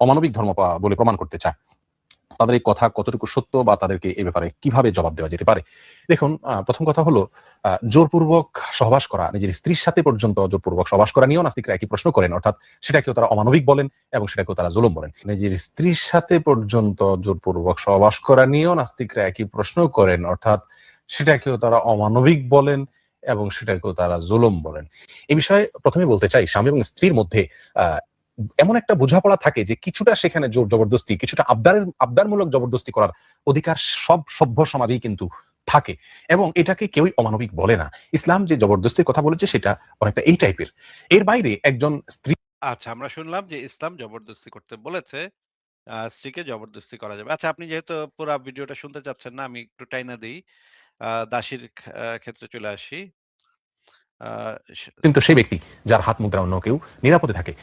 অমানবিক ধর্ম বলে প্রমাণ করতে চায়। তাদের এই কথা কতটুকু সত্য বা তাদেরকে এই ব্যাপারে কিভাবে জবাব দেওয়া যেতে পারে। দেখুন, প্রথম কথা হলো জোরপূর্বক সহবাস করা, নিজের স্ত্রীর সাথে পর্যন্ত জোরপূর্বক সহবাস করা নিয়েও নাস্তিকরা একই প্রশ্ন করেন, অর্থাৎ সেটাকেও তারা অমানবিক বলেন এবং সেটাকেও তারা জুলুম বলেন। নিজের স্ত্রীর সাথে পর্যন্ত জোরপূর্বক সহবাস করা নিয়েও নাস্তিকরা একই প্রশ্ন করেন, অর্থাৎ সেটাকেও তারা অমানবিক বলেন এবং সেটাকেও তারা জুলুম বলেন। এই বিষয়ে প্রথমে বলতে চাই, স্বামী এবং স্ত্রীর মধ্যে এমন একটা বোঝাপড়া থাকে যে কিছুটা সেখানে জোর জবরদস্তি, কিছুটা আবদারমূলক জবরদস্তি করার অধিকার সব সভ্য সমাজেই কিন্তু থাকে, এবং এটাকে কেউই অমানবিক বলে না। ইসলাম যে জবরদস্তির কথা বলেছে সেটা অনেকটা এই টাইপের। এর বাইরে একজন স্ত্রী, আচ্ছা, আমরা শুনলাম যে ইসলাম জবরদস্তি করতে বলেছে, স্ত্রীকে জবরদস্তি করা যাবে। আচ্ছা, আপনি যেহেতু পুরা ভিডিওটা শুনতে চাচ্ছেন না, আমি একটু টাইনা দেই। দাসীর ক্ষেত্রে চলে আসি। আ স কিন্তু সেই ব্যক্তি যার হাত মুদ্রা অন্য কেউ নিরাপদে থাকে।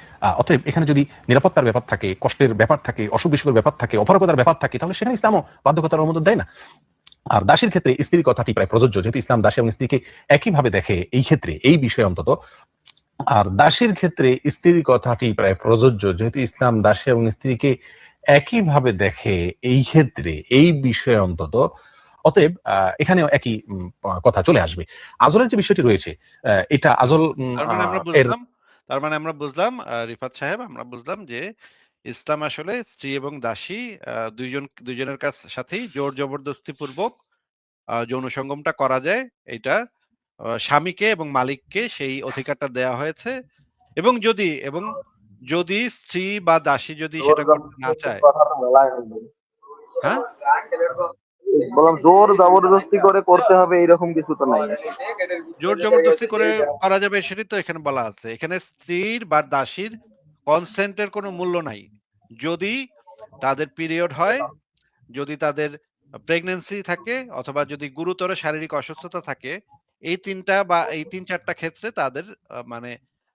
অতএব এখানে যদি নিরাপত্তার ব্যাপার থাকে, কষ্টের ব্যাপার থাকে, অসুখ বিসুখের ব্যাপার থাকে, অপারগতার ব্যাপার থাকে, তাহলে সেখানে ইসলামও বাধ্যকতার অনুমোদন দেয় না। আর দাসীর ক্ষেত্রে স্ত্রীর কথাটি প্রায় প্রযোজ্য, যেহেতু ইসলাম দাসী এবং স্ত্রীকে একইভাবে দেখে এই ক্ষেত্রে, এই বিষয়ে অন্তত। আর দাসীর ক্ষেত্রে স্ত্রীর কথাটি প্রায় প্রযোজ্য, যেহেতু ইসলাম দাসী এবং স্ত্রীকে একইভাবে দেখে এই ক্ষেত্রে, এই বিষয়ে অন্তত। অতএব এখানেও একই কথা চলে আসবে। আজলের যে বিষয়টি রয়েছে, এটা আজল এর তার মানে আমরা বুঝলাম রিফাত সাহেব, আমরা বুঝলাম যে ইসলাম আসলে স্ত্রী এবং দাসী দুইজনের সাথেই জোর জবরদস্তি পূর্বক যৌন সঙ্গমটা করা যায়। এটা স্বামীকে এবং মালিককে সেই অধিকারটা দেয়া হয়েছে, এবং যদি স্ত্রী বা দাসী যদি জোর সেটা করতে না জবরদস্তির চায়। কথাটা বলা হয়নি। হ্যাঁ, বললাম জোর জবরদস্তি করে করতে হবে এরকম কিছু তো নাই। জোর জবরদস্তি করে করা যাবে সেটাই তো এখানে বলা আছে। এখানে স্ত্রীর বা দাসীর কনসেন্টের কোনো মূল্য নাই। যদি তাদের পিরিয়ড হয়, যদি তাদের প্রেগন্যান্সি থাকে, অথবা যদি গুরুতর শারীরিক অসুস্থতা থাকে, এই ৩টা বা এই ৩-৪টা ক্ষেত্রে তাদের মানে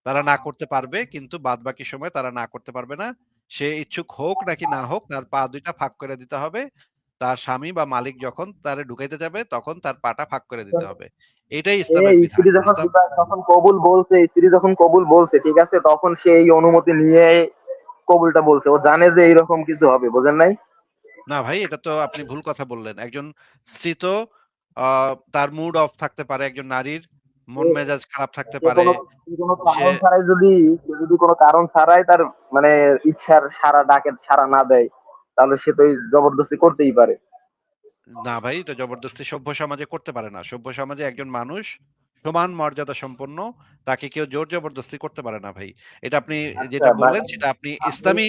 তারা না করতে পারবে, কিন্তু বাদবাকি সময় তারা না করতে পারবে না। সে ইচ্ছুক হোক নাকি না হোক, তার পা ২ টা ফাঁক করে দিতে হবে। তার স্বামী বা মালিক যখন তারে ঢুকাইতে যাবে তখন তার পাটা ফাঁক করে দিতে হবে। এটাই ইসলামের বিধান। স্ত্রী যখন যখন কবুল বলছে, ঠিক আছে, তখন সে এই অনুমতি নিয়ে কবুলটা বলছে। ও জানে যে এইরকম কিছু হবে, বোঝেন নাই? না ভাই, এটা তো আপনি ভুল কথা বললেন। একজন স্ত্রী তো তার মুড অফ থাকতে পারে, একজন নারীর মন মেজাজ খারাপ থাকতে যে পারে। কোনো সে কারণ ছাড়াই সে যদি কোনো কারণ ছাড়াই তার মানে ইচ্ছার ডাকের সাড়া না দেয়, তাহলে সে তো এই জবরদস্তি করতেই পারে। না ভাই, এটা জবরদস্তি সভ্য সমাজে করতে পারে না। সভ্য সমাজে একজন মানুষ সমান মর্যাদা সম্পন্ন, তাকে কেউ জোর জবরদস্তি করতে পারে না ভাই। এটা আপনি আচ্ছা যেটা ভাই, বললেন সেটা আপনি আপনি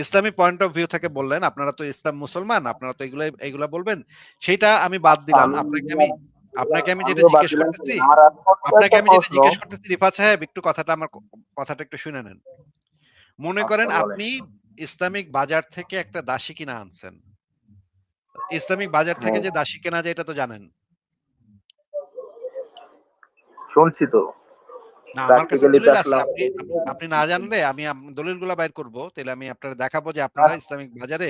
ইসলামী পয়েন্ট অফ ভিউ থেকে বললেন। আপনারা তো ইসলাম মুসলমান, আপনারা তো এগুলা বলবেন। সেইটা আমি বাদ দিলাম। আমি আপনাকে আমি যেটা আমিও বাদ জিজ্ঞেস দিলাম। করতেছি, আমার আর ছোট্ট একটা প্রশ্ন। রিফাত সাহেব, একটু কথাটা একটু শুনে নেন। মনে আচ্ছা করেন বলেন। আপনি ইসলামিক বাজার থেকে একটা দাসী কিনা আনছেন। ইসলামিক বাজার থেকে হ্যাঁ, যে দাসী কেনা যায় এটা তো জানেন। শুনছি তো। না, আমার কাছে প্র্যাকটিক্যালি তো দলিল আসলে আছে। আপনি আমাদের আপনি আপনি না জানলে আমি দলিলগুলা বাইর করব। তাহলে আমি আপনারে দেখাবো যে আপনারা ইসলামিক বাজারে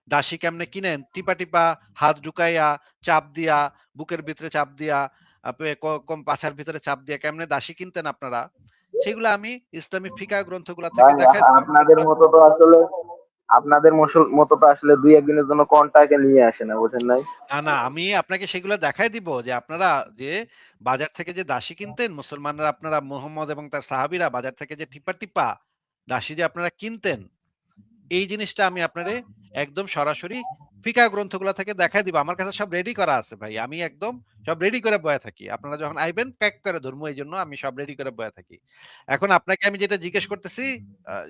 দাসী কেমনে কিনেন। টিপা টিপা, হাত ঢুকাইয়া, চাপ দিয়া, বুকের ভিতরে চাপ দিয়া, আপনি কম পাছার ভিতরে চাপ দিয়া কেমনে দাসী কিনতেন আপনারা, সেগুলা আমি ইসলামিক ফিকাহ গ্রন্থগুলা থেকে ভাই, দেখায় দিব। আপনাদের মতো তো আসলে দুই একদিনের জন্য কন্টাকে নিয়ে আসে না, বুঝেন নাই? না, না, আমি আপনাকে সেগুলা দেখায় দিব যে আপনারা যে বাজার থেকে যে দাসী কিনতেন, মুসলমানরা, আপনারা মুহাম্মদ এবং তার সাহাবীরা বাজার থেকে যে টিপা টিপা দাসী যে আপনারা কিনতেন, এই জিনিসটা আমি আপনারে একদম সরাসরি ফিকাহ গ্রন্থগুলা থেকে দেখায় দিব। আমার কাছে সব রেডি করা আছে ভাই। আমি একদম সব রেডি করে বয়া থাকি। আপনারা যখন আইবেন প্যাক করে ধরবো, এইজন্য আমি সব রেডি করে বয়া থাকি। এখন আপনাকে আমি যেটা জিজ্ঞেস করতেছি,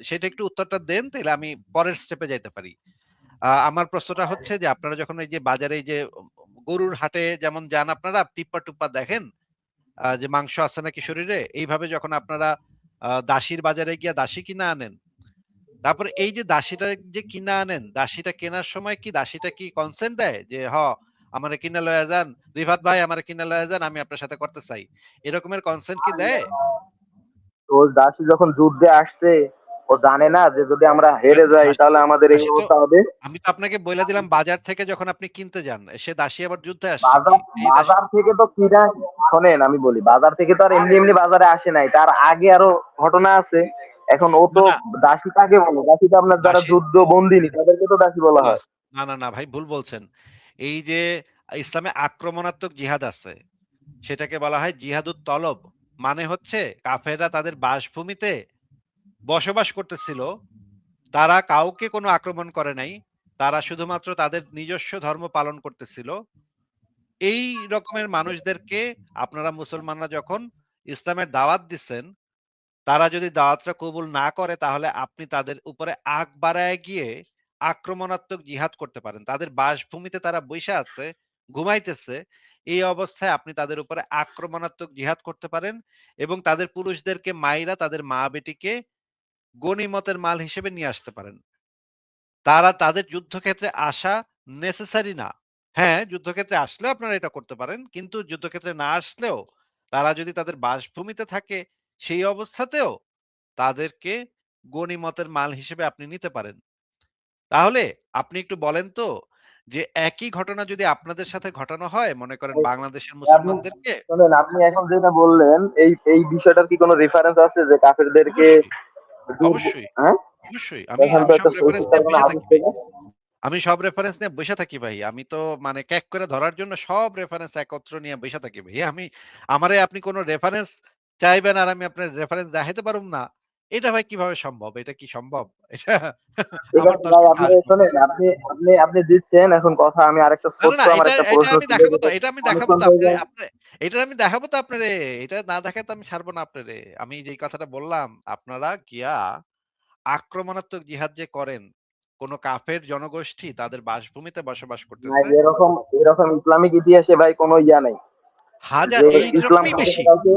সেটা একটু উত্তরটা দেন, তাইলে আমি পরের স্টেপে যাইতে পারি। আমার প্রশ্নটা হচ্ছে যে আপনারা যখন এই যে বাজারে এই যে গরুর হাটে যেমন যান, আপনারা টিপ্পা টুপ্পা দেখেন যে মাংস আছে নাকি শরীরে, এইভাবে যখন আপনারা দাসীর বাজারে গিয়া দাসী কিনা আনেন, তারপরে এই যে দাসীটা যে কিনা আনেন, দাসীটা কেনার সময় কি দাসীটা কি কনসেন্ট দেয় যে আমারে কিনা লয়া যান, রিফাত ভাই আমারে কিনা লয়া যান, আমি আপনার সাথে করতে চাই, এরকমের কনসেন্ট কি দেয়? তো দাসী যখন যুদ্ধে আসছে, ও জানে না যে যদি আমরা হেরে যাই দাসী তাহলে তো আমাদের এই দাসী তো অবস্থা হবে? আমি তো আপনাকে বলে দিলাম, বাজার থেকে যখন আপনি কিনতে যান, সে দাসী আবার যুদ্ধে আসছে কি? বাজার এই দাসী বাজার থেকে তো কিনা, শোনেন আমি বলি, বাজার থেকে তো আর এমনি এমনি বাজারে আসে নাই, তার আগে আরো ঘটনা আছে। এখন ও না, তো না, দাসী কাকে বলে? দাসী তো আপনার যারা দাসী যুদ্ধ বন্দিনী তাদেরকে তো দাসী বলা না, হয়। না ভাই ভুল বলছেন। এই যে ইসলামে আক্রমণাত্মক জিহাদ আছে, সেটাকে বলা হয় জিহাদুত তলব। মানে হচ্ছে কাফেররা তাদের বাসভূমিতে বসবাস করতেছিল। তারা কাউকে কোনো আক্রমণ করে নাই। তারা শুধুমাত্র তাদের নিজস্ব ধর্ম পালন করতেছিল। এই রকমের মানুষদেরকে আপনারা মুসলমানরা যখন ইসলামের দাওয়াত দিচ্ছেন, তারা যদি দাওয়াতটা কবুল না করে তাহলে আপনি তাদের উপরে আগ বাড়ায় গিয়ে আক্রমণাত্মক জিহাদ করতে পারেন। তাদের বাসভূমিতে তারা বইসা আছে, ঘুমাইতেছে। এই অবস্থায় আপনি তাদের উপরে আক্রমণাত্মক জিহাদ করতে পারেন এবং তাদের পুরুষদেরকে মাইরা তাদের মা বেটিকে গনিমতের মাল হিসেবে নিয়ে আসতে পারেন। তারা তাদের যুদ্ধক্ষেত্রে আসা নেসেসারি না। হ্যাঁ, যুদ্ধক্ষেত্রে আসলেও আপনারা এটা করতে পারেন। কিন্তু যুদ্ধক্ষেত্রে না আসলেও তারা যদি তাদের বাসভূমিতে থাকে সেই অবস্থাতেও তাদেরকে গনিমতের মাল হিসেবে আপনি নিতে পারেন। তাহলে আপনি একটু বলেন তো যে একই ঘটনা যদি আপনাদের সাথে ঘটানো হয়, মনে করেন বাংলাদেশের আপনি মুসলমানদেরকে। শোনেন, আপনি এখন যেটা বললেন এই এই বিষয়টার কি কোনো রেফারেন্স আছে যে কাফেরদেরকে অবশ্যই, দূর, অবশ্যই, হ্যাঁ অবশ্যই। আমি দেখান তো আমি সব একটা সহি রেফারেন্স তার নিয়ে কোনো বইসা হাদিস থাকি ভাই। থেকে। আমি সব রেফারেন্স নিয়ে বইসা থাকি ভাই। আমি তো মানে ক্যাক করে ধরার জন্য সব রেফারেন্স একত্র নিয়ে বইসা থাকি ভাই। আমারে আপনি কোন রেফারেন্স চাইবেন আর আমি আপনার রেফারেন্স দেখাইতে পারুম না। এটা ভাই কিভাবে সম্ভব? এটা কি সম্ভব? এটা ঠিক আমার আছে ভাই, দর্শকরা আপনি হাসবে। শোনেন, আপনি দিচ্ছেন এখন কথা, আমি আরেকটা ছোট্ট না, আমার এটা একটা এটা প্রশ্ন আমি ছিল দেখাবো তো। যেটা এটা আমি দেখাবো কনফার্ম তো হয়ে আপনারে যায়। এটা আমি দেখাবো তো আপনারে। এটা না দেখায় তো আমি ছাড়বো না আপনারে। আমি যেই কথাটা বললাম, আপনারা গিয়া আক্রমণাত্মক জিহাদ যে করেন, কোন কাফের জনগোষ্ঠী তাদের বাসভূমিতে বসবাস ভাই করতেছে। এরকম এরকম ইসলামিক ইতিহাসে ভাই কোনো ইয়া নাই হাজার যে ইসলাম এইরকমই কখনো বেশি। কাউকে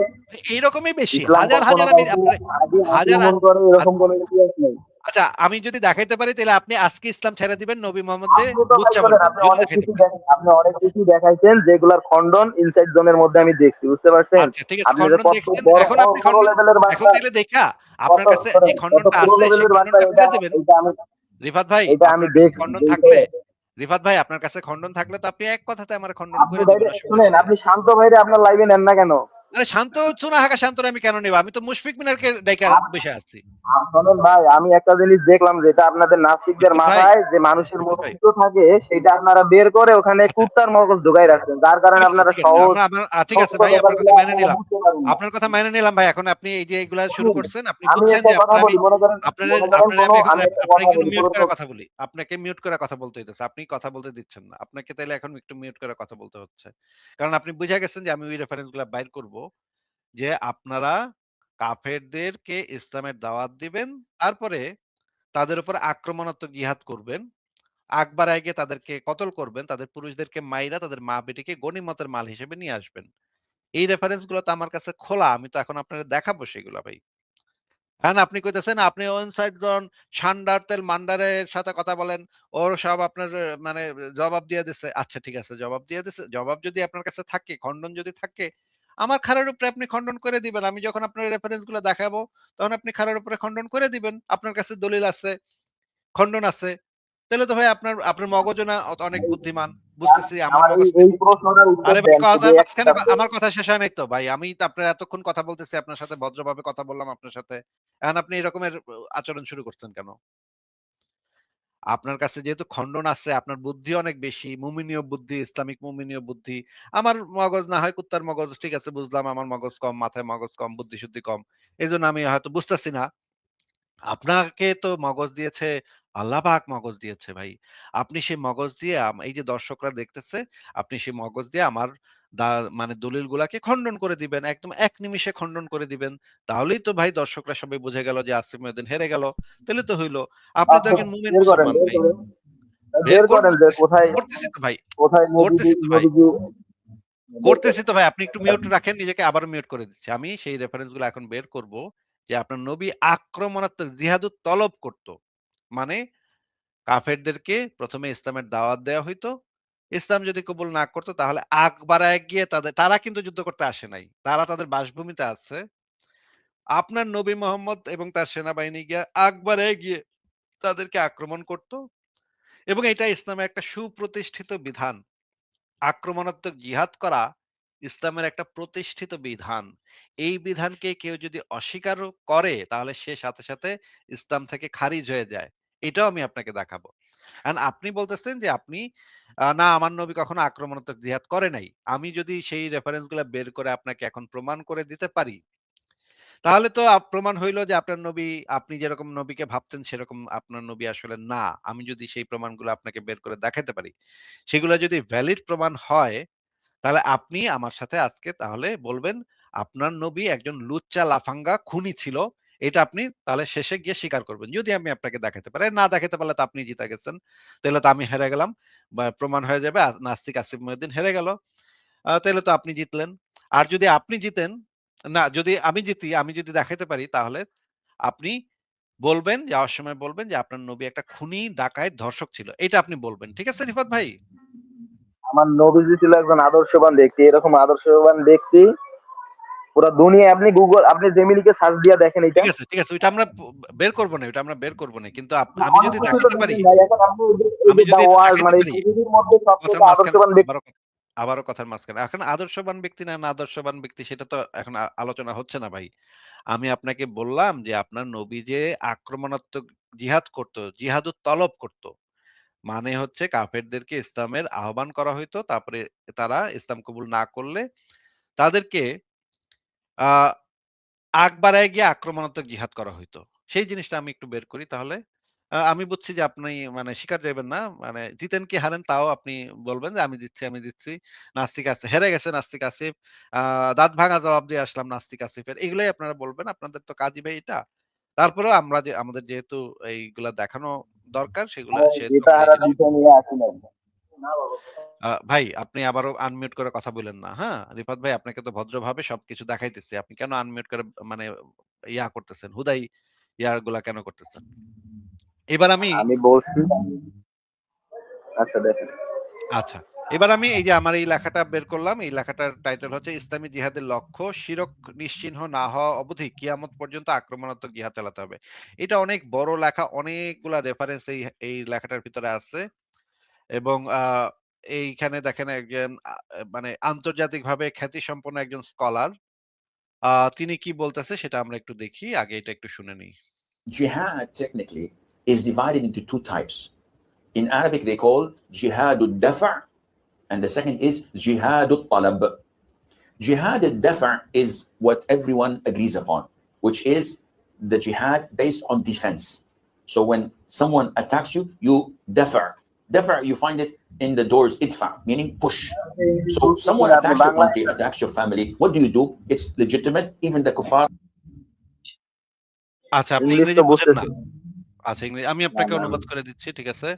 এইরকমই বেশি। ইসলাম হাজার, কখনো হাজার আমি কাউকে আপনারে আগে হাজার আক্রমণ করে এরকম কোনো ইতিহাস নেই। আচ্ছা, আমি যদি দেখাইতে পারি তাহলে আপনি আজকে ইসলাম ছেড়ে দিবেন, নবী মোহাম্মদরে আপনি তো ভাই লুচ্চা শোনেন, বলবেন। যদি দেখাইতে পারি। আপনি অনেক কিছু দেখাইছেন যেগুলার খণ্ডন ইনসাইড জোনের মধ্যে আমি দেখছি, বুঝতে পারছেন? আচ্ছা ঠিক আছে, আপনি যে খণ্ডন কত দেখছেন। বড় এখন বড় আপনি বড় খণ্ডন লেভেলের এখন বার্তা, তাইলে দেখা কত আপনার কাছে যে শোনেন, কত খণ্ডনটা পুরো আছে সেই লেভেলের বার্তা, খণ্ডনটা এটা খুলে দিবেন। এটা আমি রিফাত ভাই, এটা আমি আপনার কাছে দেখছি খণ্ডন দেখে। থাকলে রিফাত ভাই আপনার কাছে খণ্ডন থাকলে তো আপনি এক কথাতে আমার খণ্ডন আপনি করে ভাইরে দিবেন, অসুবিধা শুনেন, কোথায়? আপনি শান্ত ভাইরে আপনার লাইভে নেন না কেন? আরে শান্ত চুনা হাগা শান্তরে আমি কেন নেব? আমি তো মুশফিক মিনারকে ডাইকা বইসা আছি। শোনেন ভাই, আমি একটা জিনিস দেখলাম যেটা আপনাদের নাস্তিকদের রিফাত ভাই, মাথায় যে মানুষের রিফাত ভাই। মস্তিষ্ক থাকে সেটা আপনারা বের করে ওখানে আচ্ছা, কুত্তার মগজ ঢুকাই রাখছেন, যার কারণে আপনারা ঠিক আছে। সহজ আমরা আমার ঠিক আছে সত্য ভাই, আপনার ব্যাপারগুলো কথা মেনে আপনারা নিলাম। বুঝতে পারেন না। আপনার কথা মেনে নিলাম ভাই। এখন আপনি এই যে এগুলা শুরু শুনুন, করছেন, আপনি আমি বুঝছেন একটা যে কথা বলি, মনে করেন আপনারে কোনো, আমি এখন আমি একটা আপনাকে কথা কিন্তু বলি মিউট কোনো করে কথা বলি। আপনাকে মিউট করে কথা বলতে হইতেছে। আপনি কথা বলতে দিচ্ছেন না। আপনাকে তাইলে এখন একটু মিউট করে কথা বলতে হচ্ছে। কারণ আপনি বুঝা গেছেন যে আমি ওই রেফারেন্স গুলা বাইর করব যে আপনারা কাফেরদেরকে ইসলামের দাওয়াত দিবেন, তারপরে তাদের উপর আক্রমণাত্মক জিহাদ করবেন। আকবার আগে তাদেরকে কতল করবেন, তাদের পুরুষদেরকে মাইরা তাদের মা বেটিকে গনিমতের মাল হিসেবে নিয়ে আসবেন। এই রেফারেন্স গুলো তো আমার কাছে খোলা। আমি তো এখন আপনাদের দেখাবো সেগুলা ভাই। হ্যাঁ, না আপনি কইতেছেন আপনি ওয়েনসাইড জন শান্ডারতেল মান্ডারের সাথে কথা বলেন। ওর সব আপনার মানে জবাব দিয়ে দিছে। আচ্ছা ঠিক আছে, জবাব দিয়ে দিছে। জবাব যদি আপনার কাছে থাকে, খণ্ডন যদি থাকে, আমার খাড়ার উপরে আপনি খণ্ডন করে দিবেন। আমি যখন আপনার রেফারেন্স গুলো দেখাবো, তখন আপনি খাড়ার উপরে খণ্ডন করে দিবেন। আপনার কাছে দলিল আছে, খণ্ডন আছে। তাহলে তো ভাই আপনার আপনার মগজও না অনেক বুদ্ধিমান। বুঝতেছি আমার আমার মগজ এই প্রশ্নটার উত্তর আরে ভাই দেন কথার শুধু মাঝখানে একটা। আমার কথা শেষ হয় নাই তো ভাই। আমি তো আপনার এতক্ষণ কথা বলতেছি আপনার সাথে, ভদ্রভাবে কথা বললাম আপনার সাথে। এখন আপনি এরকমের আচরণ শুরু করছেন কেন? আপনার কাছে যেহেতু খণ্ডন আছে, আপনার বুদ্ধি অনেক বেশি, মুমিনীয় বুদ্ধি, ইসলামিক মুমিনীয় বুদ্ধি। আমার মগজ না হয় কুত্তার মগজ, ঠিক আছে বুঝলাম আমার মগজ কম, মাথায় মগজ কম, বুদ্ধি-শুদ্ধি কম। এজন্য আমি হয়তো বুঝতেছি না। আপনাকে তো মগজ দিয়েছে আল্লাহ পাক, মগজ দিয়েছে ভাই। আপনি সেই মগজ দিয়ে এই যে দর্শকরা দেখতেছে, আপনি সেই মগজ দিয়ে আমার দা মানে দলিলগুলাকে খণ্ডন করে দিবেন। একদম এক নিমিষে খণ্ডন করে দিবেন। তাহলেই তো ভাই দর্শকরা সবাই বুঝে গেল যে আসিফ মহিউদ্দিন হেরে গেল। তাইলে তো হইল। আপনি তো আচ্ছা, একজন মুমিন বের করেন মুসলমান বের ভাই। করেন বের বের করেন যে করতেছি কোথায় করতেছি তো ভাই। কোথায় নবীজি করতেছি তো ভাই। নবীজি বের করতেছি করেন। তো ভাই। আপনি একটু মিউট রাখেন, নিজেকে আবারও মিউট করে দিচ্ছি। আমি সেই রেফারেন্স গুলো এখন বের করব যে আপনার নবী আক্রমণাত্মক জিহাদুত তলব করত। মানে কাফেরদেরকে প্রথমে ইসলামের দাওয়াত দেওয়া হইতো। ইসলাম যদি কবুল না করতো তাহলে আগ বাড়ায় গিয়ে তারা কিন্তু যুদ্ধ করতে আসে নাই। তারা তাদের বাসভূমিতে আছে। আপনার নবী মোহাম্মদ এবং তার সেনাবাহিনী গিয়ে আগ বাড়ায় গিয়ে তাদেরকে আক্রমণ করত এবং এটা ইসলামের একটা সুপ্রতিষ্ঠিত বিধান। আক্রমণাত্মক জিহাদ করা ইসলামের একটা প্রতিষ্ঠিত বিধান। এই বিধানকে কেউ যদি অস্বীকার করে তাহলে সে সাথে সাথে ইসলাম থেকে খারিজ হয়ে যায়। এটাও আমি আপনাকে দেখাবো। এন্ড আপনি বলতেছেন যে আপনি না আমার নবী কখনো আক্রমণাত্মক জিহাদ করে নাই। আমি যদি সেই রেফারেন্স গুলা বের করে আপনাকে এখন প্রমাণ করে দিতে পারি, তাহলে তো প্রমাণ হইল যে আপনার নবী, আপনি যেরকম নবীকে ভাবতেন সেরকম আপনার নবী আসলে না। আমি যদি সেই প্রমাণগুলো আপনাকে বের করে দেখাতে পারি, সেগুলো যদি ভ্যালিড প্রমাণ হয়, তাহলে আপনি আমার সাথে আজকে তাহলে বলবেন আপনার নবী একজন লুচ্চা লাফাঙ্গা খুনি ছিল। এটা আপনি তাহলে শেষে গিয়ে স্বীকার করবেন। যদি আমি আপনাকে দেখাতে পারি। না দেখাতে পারলে তো আপনি জিতে গেছেন। তাহলে তো আমি হেরে গেলাম। বা প্রমাণ হয়ে যাবে নাস্তিক আসিফ মহিউদ্দিন হেরে গেল। তাহলে তো আপনি জিতলেন। আর যদি আপনি জিতেন, না যদি আমি জিতি, আমি যদি দেখাতে পারি তাহলে আপনি বলবেন, যাওয়ার সময় বলবেন যে আপনার নবী একটা খুনি, ডাকাত, ধর্ষক ছিল। এটা আপনি বলবেন। ঠিক আছে রিফাত ভাই? আমার নবীজি ছিল একজন আদর্শবান ব্যক্তি, এরকম আদর্শবান ব্যক্তি পুরো দুনিয়া, আপনি জেমিনিকে সার্চ দিয়ে দেখেন এটা। ঠিক আছে, ঠিক আছে। ওইটা আমরা বের করব না। ওইটা আমরা বের করব না। কিন্তু আমি অনেক যদি কিছু তো দেখাতে পারি, দেখেন ভাই, এখন আপনি এই আমি যে দা যদি এটা ওয়ার্ল্ড দেখাতে মানে এই পারি, পৃথিবীর মধ্যে কথার সবচেয়ে মাঝখানে আদর্শবান ব্যক্তি। আবারও কথার মাঝখানে। এখন আদর্শবান ব্যক্তি না আদর্শবান ব্যক্তি সেটা তো এখন আলোচনা হচ্ছে না ভাই। আমি আপনাকে বললাম যে আপনার নবী যে আক্রমণাত্মক জিহাদ করত, জিহাদুত তলব করত। মানে হচ্ছে কাফেরদেরকে ইসলামের আহ্বান করা হইতো। তারপরে তারা ইসলাম কবুল না করলে তাদেরকে আ আগ বাড়ায় গিয়ে আক্রমণাত্মক জিহাদ করা হইতো। সেই জিনিসটা আমি একটু বের করি তাহলে। আমি বুঝছি যে আপনি মানে স্বীকার যাবেন না। মানে জিতেন কি হারেন তাও আপনি বলবেন যে আমি জিতছি, আমি জিতছি। নাস্তিক আসিফ হেরে গেছে নাস্তিক আসিফ। আ দাঁত ভাঙা জবাব দিয়ে আসলাম নাস্তিক আসিফের। এগুলাই আপনারা বলবেন। আপনাদের তো কাজই ভাই এটা। তারপরেও আমরা যে আমাদের যেহেতু এইগুলা দেখানো দরকার সেগুলা সেহেতু জেতা আমরা এই হারা জিনিস বিষয় নিয়ে আসি নাই। ভাই আপনি আবারও আনমিউট করে কথা বলেন না, হ্যাঁ? রিফাত ভাই আপনাকে তো ভদ্রভাবে সবকিছু দেখাইতেছি। আপনি কেন আনমিউট করে মানে করতেছেন? হুদাই গুলা কেন করতেছেন? এবার আমি আমি বলছি, আচ্ছা দেখেন। আচ্ছা। এবার আমি এই যে আমার এই লেখাটা বের করলাম। এই লেখাটার টাইটেল হচ্ছে ইসলামী জিহাদের লক্ষ্য শিরক নিশ্চিহ্ন না হওয়া অবধি কিয়ামত পর্যন্ত আক্রমণাত্মক জিহাদ চালাতে হবে। এটা অনেক বড় লেখা, অনেকগুলা রেফারেন্স এই লেখাটার ভিতরে আছে। এবং এইখানে দেখেন একজন মানে আন্তর্জাতিকভাবে খ্যাতিসম্পন্ন একজন স্কলার তিনি কি বলতেছে সেটা আমরা একটু দেখি। আগে এটা একটু শুনে নিই। Jihad technically is divided into two types. In Arabic, they call jihad al-dafa', and the second is jihad al-talab. Jihad al-dafa' is what everyone agrees upon, which is the jihad based on defense. So when someone attacks you, you dafa'. Dafa', you find it in the doors, idfa', meaning push. So someone attacks your country, attacks your family. What do? It's legitimate. Even the kuffar. আচ্ছা, আপনি English ইংরেজি তো বোঝেন না? বুঝতেছি আচ্ছা, আমি না। আপনাকে না অনুবাদ করে দিচ্ছি। ঠিক আছে?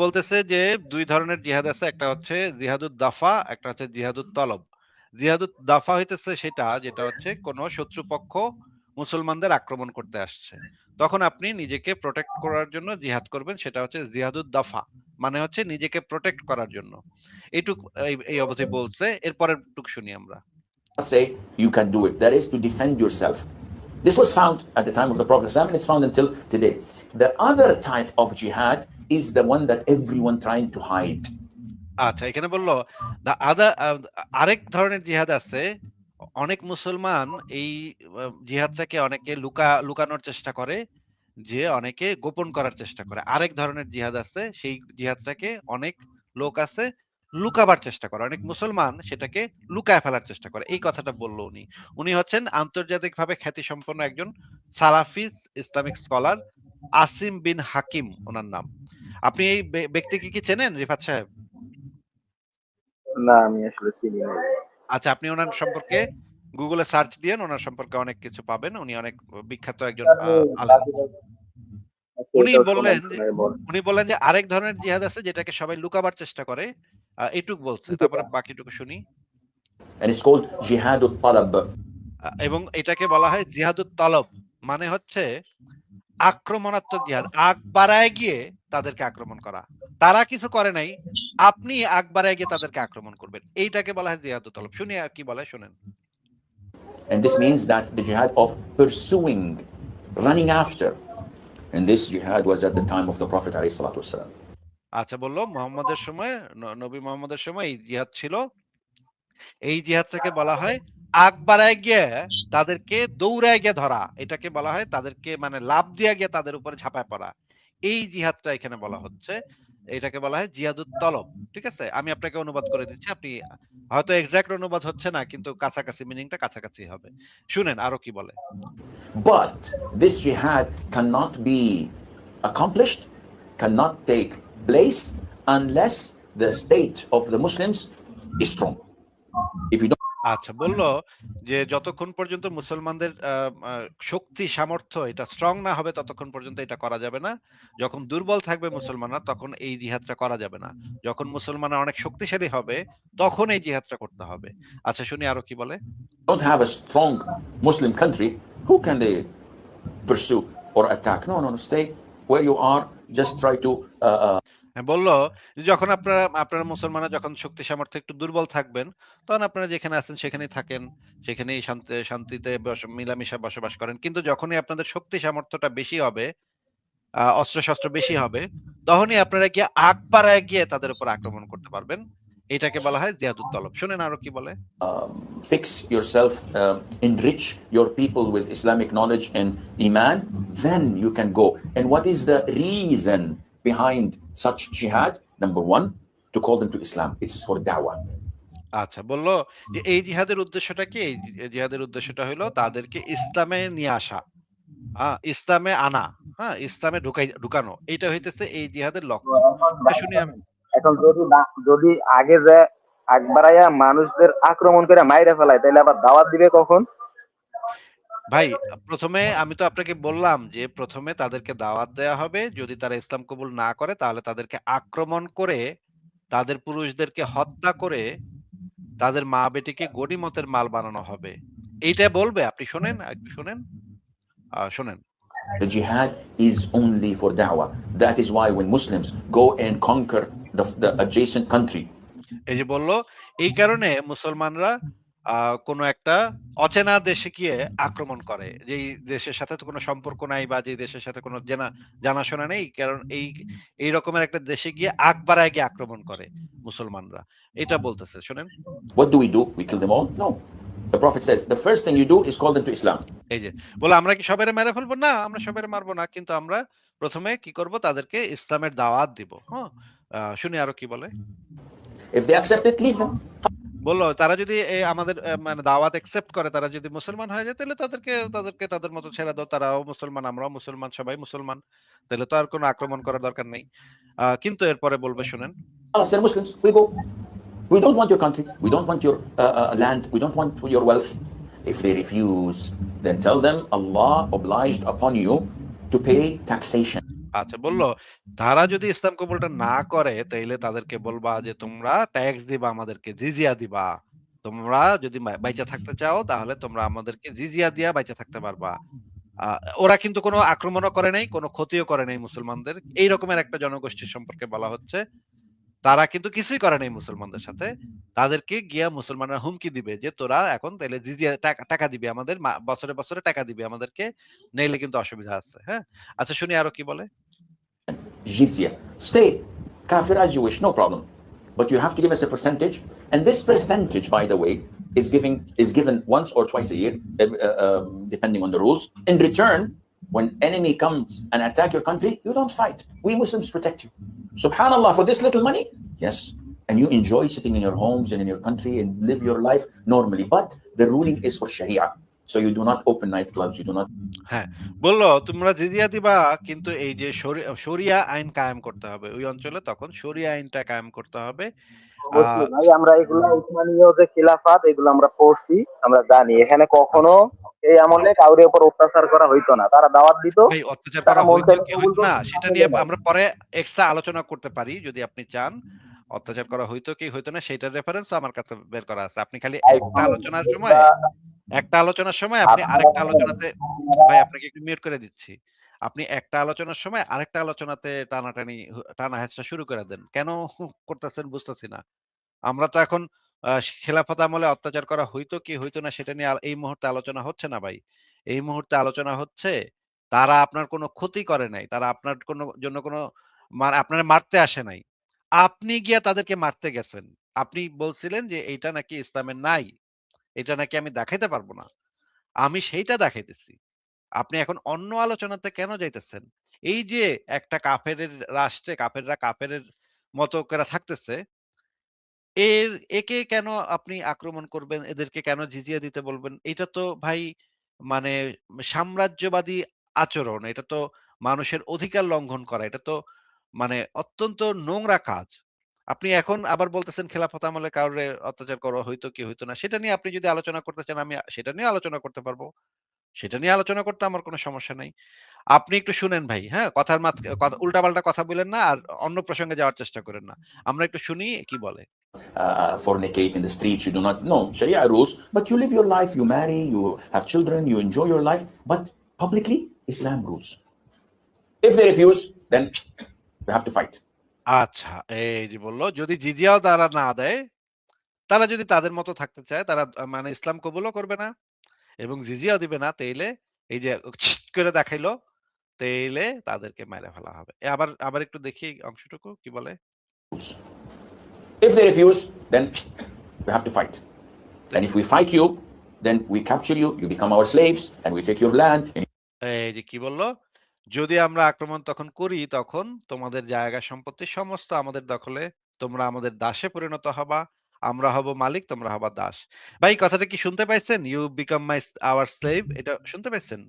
বলতেছে যে ২ ধরনের জিহাদ আছে। একটা হচ্ছে জিহাদুদ দাফা, একটা হচ্ছে জিহাদুত তলব। জিহাদুত দাফা হইতেছে সেটা যেটা হচ্ছে কোন শত্রুপক্ষ মুসলমানদের আক্রমণ করতে আসছে। তখন আপনি নিজেকে প্রটেক্ট করার জন্য জিহাদ করবেন। সেটা হচ্ছে জিহাদুদ দাফা। মানে হচ্ছে নিজেকে প্রটেক্ট করার জন্য। এইটুক এই অবধি বলছে। এরপরের টুক শুনি আমরা। Say you can do it. That is to defend yourself. This was found at the time of the Prophet and it's found until today. The other type of jihad is the one that everyone trying to hide. আচ্ছা, এখানে বলল আরেক ধরনের জিহাদ আছে। অনেক মুসলমান এই জিহাদটাকে অনেকে লুকানোর চেষ্টা করে, যে অনেকে গোপন করার চেষ্টা করে। আরেক ধরনের জিহাদ আছে, সেই জিহাদটাকে অনেক লোক আছে লুকাবার চেষ্টা করে। অনেক মুসলমান সেটাকে লুকায় ফেলার চেষ্টা করে। এই কথাটা বলল উনি। উনি হচ্ছেন আন্তর্জাতিকভাবে খ্যাতিসম্পন্ন একজন সালাফি ইসলামিক স্কলার আসিম বিন হাকিম উনার নাম। আপনি এই ব্যক্তিকে কি চেনেন রিফাত সাহেব? না, আমি আসলে চিনি না। আচ্ছা, আপনি ওনার সম্পর্কে গুগলে সার্চ দিয়েন, ওনার সম্পর্কে অনেক কিছু পাবেন। উনি অনেক বিখ্যাত একজন আপনি আলেম। উনি এটাও বললেন শোনান, যে শোনায় বল। আরেক ধরনের জিহাদ আছে যেটাকে সবাই লুকাবার চেষ্টা করে। এটুক বলছে। তারপরে বাকিটুকু শুনি। And it's called jihad al-talab. এবং এটাকে বলা হয় জিহাদুত তলব। মানে হচ্ছে আক্রমণাত্মক জিহাদ। আগ বাড়ায় গিয়ে তাদেরকে আক্রমণ করা। তারা কিছু করে নাই, আপনি আগ বাড়ায় গিয়ে তাদেরকে আক্রমণ করবেন। এইটাকে বলা হয় জিহাদুত তলব। শুনি আর কি বলে শুনেন। And this means that the jihad of pursuing, running after. And this jihad was at the time of the Prophet ﷺ. আচ্ছা, বলল মুহাম্মদের সময়, নবী মুহাম্মদের সময় এই জিহাদ ছিল। এই জিহাদটাকে বলা হয় আগ বাড়ায় গিয়ে তাদেরকে দৌড়ায় গিয়ে ধরা। এটাকে বলা হয় তাদেরকে মানে লাফ দিয়ে গিয়ে তাদের উপরে ঝাঁপায় পড়া। এই জিহাদটা এখানে বলা হচ্ছে, এটাকে বলা হয় জিহাদুত তলব। ঠিক আছে? আমি আপনাকে অনুবাদ করে দিচ্ছি। আপনি হয়তো এক্সাক্ট অনুবাদ হচ্ছে না, কিন্তু কাছাকাছি মিনিংটা কাছাকাছি হবে। শুনেন আরো কি বলে। But this jihad cannot be accomplished, cannot take place unless the state of the Muslims is strong. If you don't আচ্ছা, বলল যে যতক্ষণ পর্যন্ত মুসলমানদের শক্তি সামর্থ্য এটা স্ট্রং না হবে ততক্ষণ পর্যন্ত এটা করা যাবে না। যখন দুর্বল থাকবে মুসলমানরা তখন এই জিহাদটা করা যাবে না। যখন মুসলমানরা অনেক শক্তিশালী হবে তখন এই জিহাদটা করতে হবে। আচ্ছা, শুনি আরো কি বলে। have a strong Muslim country, who can they pursue or attack? No, no, no. Stay where you are. Just try to. হ্যাঁ, বলল যে যখন আপনারা মুসলমানরা যখন শক্তি সামর্থ্য একটু দুর্বল থাকবেন, তখন আপনারা যেখানে আছেন সেখানেই থাকেন, সেখানেই শান্তিতে মিলামিশা বসবাস করেন। কিন্তু যখনই আপনাদের শক্তি সামর্থ্যটা বেশি হবে, অস্ত্র-শস্ত্র বেশি হবে, তখনই আপনারা গিয়ে আগ বাড়ায় গিয়ে তাদের উপর আক্রমণ করতে পারবেন। এটাকে বলা হয় জিহাদুত তলব। শুনেন আরো কি বলে। Fix yourself, enrich your people with Islamic knowledge and Iman, then you can go. And what is the reason behind such jihad? Number one, to call them to Islam. It is for da'wah. আচ্ছা, বলল যে এই জিহাদের উদ্দেশ্যটা কি? এই জিহাদের উদ্দেশ্যটা হলো তাদেরকে ইসলামে নিয়ে আসা। ইসলামে আনা, হ্যাঁ? ইসলামে ঢুকানো। এইটা হইতেছে এই জিহাদের লক্ষ্য। শুনি আমি। এখন যদি আগে যে আগ বাড়াইয়া মানুষদের আক্রমণ করে মাইরে ফেলায়, তাহলে আবার দাওয়াত দিবে কখন? ভাই, প্রথমে আমি তো আপনাকে বললাম যে প্রথমে তাদেরকে দাওয়াত দেয়া হবে। যদি তারা ইসলাম কবুল না করে তাহলে তাদেরকে আক্রমণ করে, তাদের পুরুষদেরকে হত্যা করে, তাদের মা বেটিকে গনিমতের মাল বানানো হবে। এইটা বলবে। আপনি শোনেন, একটু শোনেন। শোনেন। The jihad is only for da'wah. That is why when Muslims go and conquer the adjacent country, এই যে বলল, এই কারণে মুসলমানরা কোনো একটা অচেনা দেশে গিয়ে আক্রমণ করে, যেই দেশের সাথে তো কোনো সম্পর্ক নাই বা যে দেশের সাথে কোনো জানাশোনা নেই, কারণ এই রকমের একটা দেশে গিয়ে আগ বাড়ায় গিয়ে আক্রমণ করে মুসলমানরা। এটা বলতেছে, শোনেন। what do? We kill them all? No. The Prophet says the first thing you do is call them to Islam. এই যে বলে আমরা কি সবাইরে মেরে ফেলবো? না, আমরা সবাইরে মারবো না, কিন্তু আমরা প্রথমে কি করব, তাদেরকে ইসলামের দাওয়াত দিব। হ্যাঁ, শুনি আরো কি বলে। If they accept it, leave them. বললো তারা যদি আমাদের মানে দাওয়াত একসেপ্ট করে, তারা যদি মুসলমান হয়ে যায়, তাহলে তাদেরকে তাদের মতো ছেড়ে দাও। তারাও মুসলমান, আমরাও মুসলমান, সবাই মুসলমান। তাহলে তো আর কোনো আক্রমণ করার দরকার নেই। কিন্তু এরপরে বলবে, শুনেন। They're Muslims. We go. We don't want your country. We don't want your land. We don't want your wealth. If they refuse, then tell them Allah obliged upon you to pay taxation. আচ্ছা, বললো তারা যদি ইসলাম কবুলটা না করে, তাইলে তাদেরকে বলবা যে তোমরা ট্যাক্স দিবা, আমাদেরকে জিজিয়া দিবা। তোমরা যদি বাইচা থাকতে চাও তাহলে তোমরা আমাদেরকে জিজিয়া দিয়া বাইচা থাকতে পারবা। ওরা কিন্তু কোনো আক্রমণও করে নাই, কোনো ক্ষতিও করে নাই মুসলমানদের। এই রকমের একটা জনগোষ্ঠীর সম্পর্কে বলা হচ্ছে। তারা কিন্তু কিছুই করে নাই মুসলমানদের সাথে। তাদেরকে গিয়া মুসলমানরা হুমকি দিবে যে তোরা এখন তাইলে জিজিয়া টাকা দিবি আমাদের, বছরে বছরে টাকা দিবি আমাদেরকে, নইলে কিন্তু অসুবিধা আছে। হ্যাঁ, আচ্ছা, শুনি আরো কি বলে। Jizya. Stay kafir as you wish, no problem. But you have to give us a percentage. And this percentage, by the way, is given once or twice a year, depending on the rules. In return, when enemy comes and attack your country, you don't fight. We Muslims protect you. Subhanallah, for this little money, yes. And you enjoy sitting in your homes and in your country and live your life normally. But the ruling is for Sharia. So you do not open nightclubs, you do not. হ্যাঁ, বললো তোমরা জিজিয়া দিবা, কিন্তু এই যে শরিয়া আইন কায়েম করতে হবে ওই অঞ্চলে, তখন শরিয়া আইনটা কায়েম করতে হবে। অবশ্যই ভাই, আমরা এগুলা উসমানীয় যে খিলাফত, এগুলো আমরা পড়ছি, আমরা জানি এখানে কখনো এই আমলে কাউরে উপর অত্যাচার করা হইতো না। তারা দাওয়াত দিত, ভাই, অত্যাচার করা হইতো কি হইতো না সেটা নিয়ে আমরা পরে এক্সট্রা আলোচনা করতে পারি যদি আপনি চান। অত্যাচার করা হইতো কি হইতো না সেটার রেফারেন্স আমার কাছে বের করা আছে। আপনি খালি একটা আলোচনার সময় আপনি আরেকটা আলোচনাতে, ভাই আপনাকে একটু মিউট করে দিচ্ছি। আপনি একটা আলোচনার সময় আরেকটা আলোচনাতে টানা হেঁচড়া শুরু করে দেন। কেন করতেছেন বুঝতেছি না। আমরা তো এখন খেলাফত আমলে অত্যাচার করা হইতো কি হইতো না সেটা নিয়ে এই মুহূর্তে আলোচনা হচ্ছে না ভাই। এই মুহূর্তে আলোচনা হচ্ছে তারা আপনার কোনো ক্ষতি করে নাই। তারা আপনার জন্য কোনো আপনারে মারতে আসে নাই। আপনি গিয়া তাদেরকে মারতে গেছেন। আপনি বলছিলেন যে এইটা নাকি ইসলামে নাই। এটা নাকি আমি দেখাইতে পারবো না। আমি সেইটা দেখাইতেছি। আপনি এখন অন্য আলোচনাতে কেন যাইতেছেন? এই যে একটা কাফেরের রাষ্ট্রে কাফেররা কাফেরের মতো করে থাকতেছে, একে কেন আপনি আক্রমণ করবেন? এদেরকে কেন জিজিয়া দিতে বলবেন? এটা তো ভাই মানে সাম্রাজ্যবাদী আচরণ। এটা তো মানুষের অধিকার লঙ্ঘন করা। এটা তো মানে অত্যন্ত নোংরা কাজ। আপনি এখন আবার বলতেছেন খেলাফত আমলে কাউরে অত্যাচার করা হইতো কি হইতো না। সেটা নিয়ে আপনি যদি আলোচনা করতে চান আমি সেটা নিয়ে আলোচনা করতে পারব। সেটা নিয়ে আলোচনা করতে আমার কোনো সমস্যা নাই। আপনি একটু শুনেন ভাই, হ্যাঁ? কথার কথা উল্টাপাল্টা কথা বইলেন না আর অন্য প্রসঙ্গে যাওয়ার চেষ্টা করেন না। আমরা একটু শুনি কি বলে। fornicate in the streets, you do not know Sharia rules, but you live your life, you marry, you have children, you enjoy your life, but publicly Islam rules. If they refuse, then we have to fight. আচ্ছা, এই যে বলল যদি জিজিয়াও তারা না দেয়, তারা যদি তাদের মতো থাকতে চায়, তারা মানে ইসলাম কবুলও করবে না এবং জিজিয়াও দিবে না, তাইলে এই যে করে দেখাইলো, তাইলে তাদেরকে মেরে ফেলা হবে। আবার আবার একটু দেখি এই অংশটুকু কি বলে। If they refuse, then we have to fight. And if we fight you, then we capture you, you become our slaves, and we take your land. এই যে কি বলল? যদি আমরা আক্রমণ তখন করি, তখন তোমাদের জায়গা সম্পত্তি সমস্ত আমাদের দখলে, তোমরা আমাদের দাসে পরিণত হবা, আমরা হব মালিক, তোমরা হবা দাস। ভাই কথাটা কি শুনতে পাইছেন? You become my our slave, এটা শুনতে পাইছেন?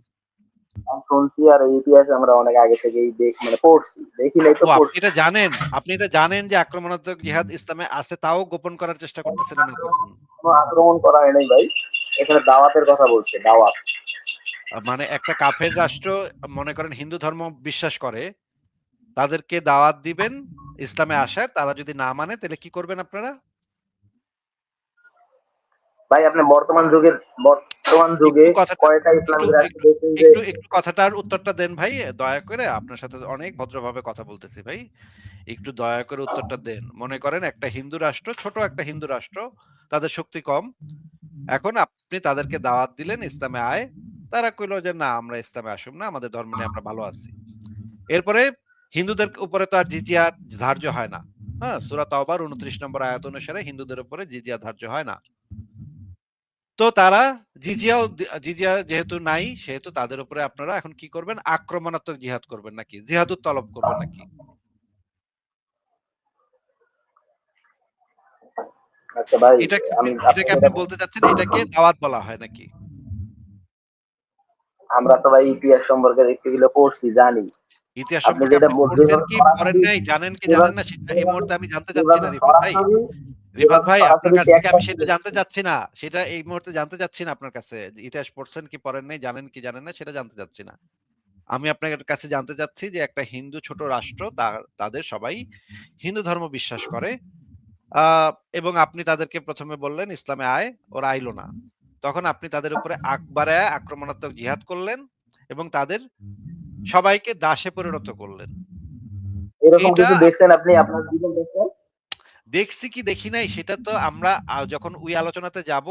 আমি শুনছি আর এই ইতিহাস আমরা অনেক আগে থেকেই মানে পড়ছি, দেখি নাই তো ও পড়ছি। আপনি এটা জানেন যে আক্রমণাত্মক জিহাদ ইসলামে আছে, তাও গোপন করার চেষ্টা করতেছিলেন এতক্ষণ। কোনো আক্রমণ করা হয় নাই ভাই, এখানে দাওয়াতের কথা বলছে, দাওয়াত। মানে একটা কাফের রাষ্ট্র মনে করেন হিন্দু ধর্ম বিশ্বাস করে, তাদেরকে দাওয়াত দিবেন ইসলামে আসার, তারা যদি না মানে তাহলে কি করবেন আপনারা? ভাই আপনি বর্তমান যুগে একটু কথাটা কয়টা একটু ইসলামিক রাষ্ট্র একটু দেখছেন যে একটু একটু কথাটার উত্তরটা দেন ভাই, দয়া করে। আপনার সাথে অনেক ভদ্রভাবে কথা বলতেছি ভাই, একটু দয়া করে উত্তরটা দেন। মনে করেন একটা হিন্দু রাষ্ট্র, ছোট একটা হিন্দু রাষ্ট্র, তাদের শক্তি কম, এখন আপনি তাদেরকে দাওয়াত দিলেন ইসলামে আয়, তারা কইলো যে না আমরা ইসলামে আসুম না, আমাদের ধর্ম নিয়ে আমরা ভালো আছি। এরপরে হিন্দুদের উপরে তো আর জিজিয়া ধার্য হয় না। হ্যাঁ, সূরা তাওবার 29 নম্বর আয়াত অনুসারে হিন্দুদের উপরে জিজিয়া ধার্য হয় না। তো তারা জিজিয়া যেহেতু নাই, সেহেতু তাদের উপরে আপনারা এখন কি করবেন? আক্রমণাত্মক জিহাদ করবেন নাকি জিহাদুত তলব করবেন নাকি? আচ্ছা ভাই, আমি এটাকে আপনি বলতে চাচ্ছেন এটাকে দাওয়াত বলা হয় নাকি? আমরা তো ভাই ইতিহাস সম্পর্কে একটু পড়ছি, জানি। ইতিহাস আপনি সম্পর্কে যেটা আপনি বলছেন পড়ছেন কি পড়েন নাই, জানেন কি জানেন না সেটা এই মুহূর্তে আমি জানতে চাচ্ছি না রিফাত ভাই। রিফাত ভাই আপনার কাছ থেকে আমি সেটা জানতে চাচ্ছি না, সেটা এই মুহূর্তে জানতে চাচ্ছি না আপনার কাছে। ইতিহাস পড়ছেন কি পড়েন নাই, জানেন কি জানেন না সেটা জানতে চাচ্ছি না। আমি আপনার কাছে জানতে চাচ্ছি যে একটা হিন্দু ছোট রাষ্ট্র, তাদের সবাই হিন্দু ধর্ম বিশ্বাস করে, এবং আপনি তাদেরকে প্রথমে বললেন ইসলামে আয়, ওরা আইলো না। তখন আপনি তাদের উপরে বাড়ায় আক্রমণাত্মক জিহাদ করলেন এবং তাদের সবাইকে দাসে পরিণত করলেন। এরকম এটা কিছু দেখছেন আপনি আপনার জীবন দেখছেন? দেখছি কি দেখি নাই সেটা তো আমরা যখন ওই আলোচনাতে যাব,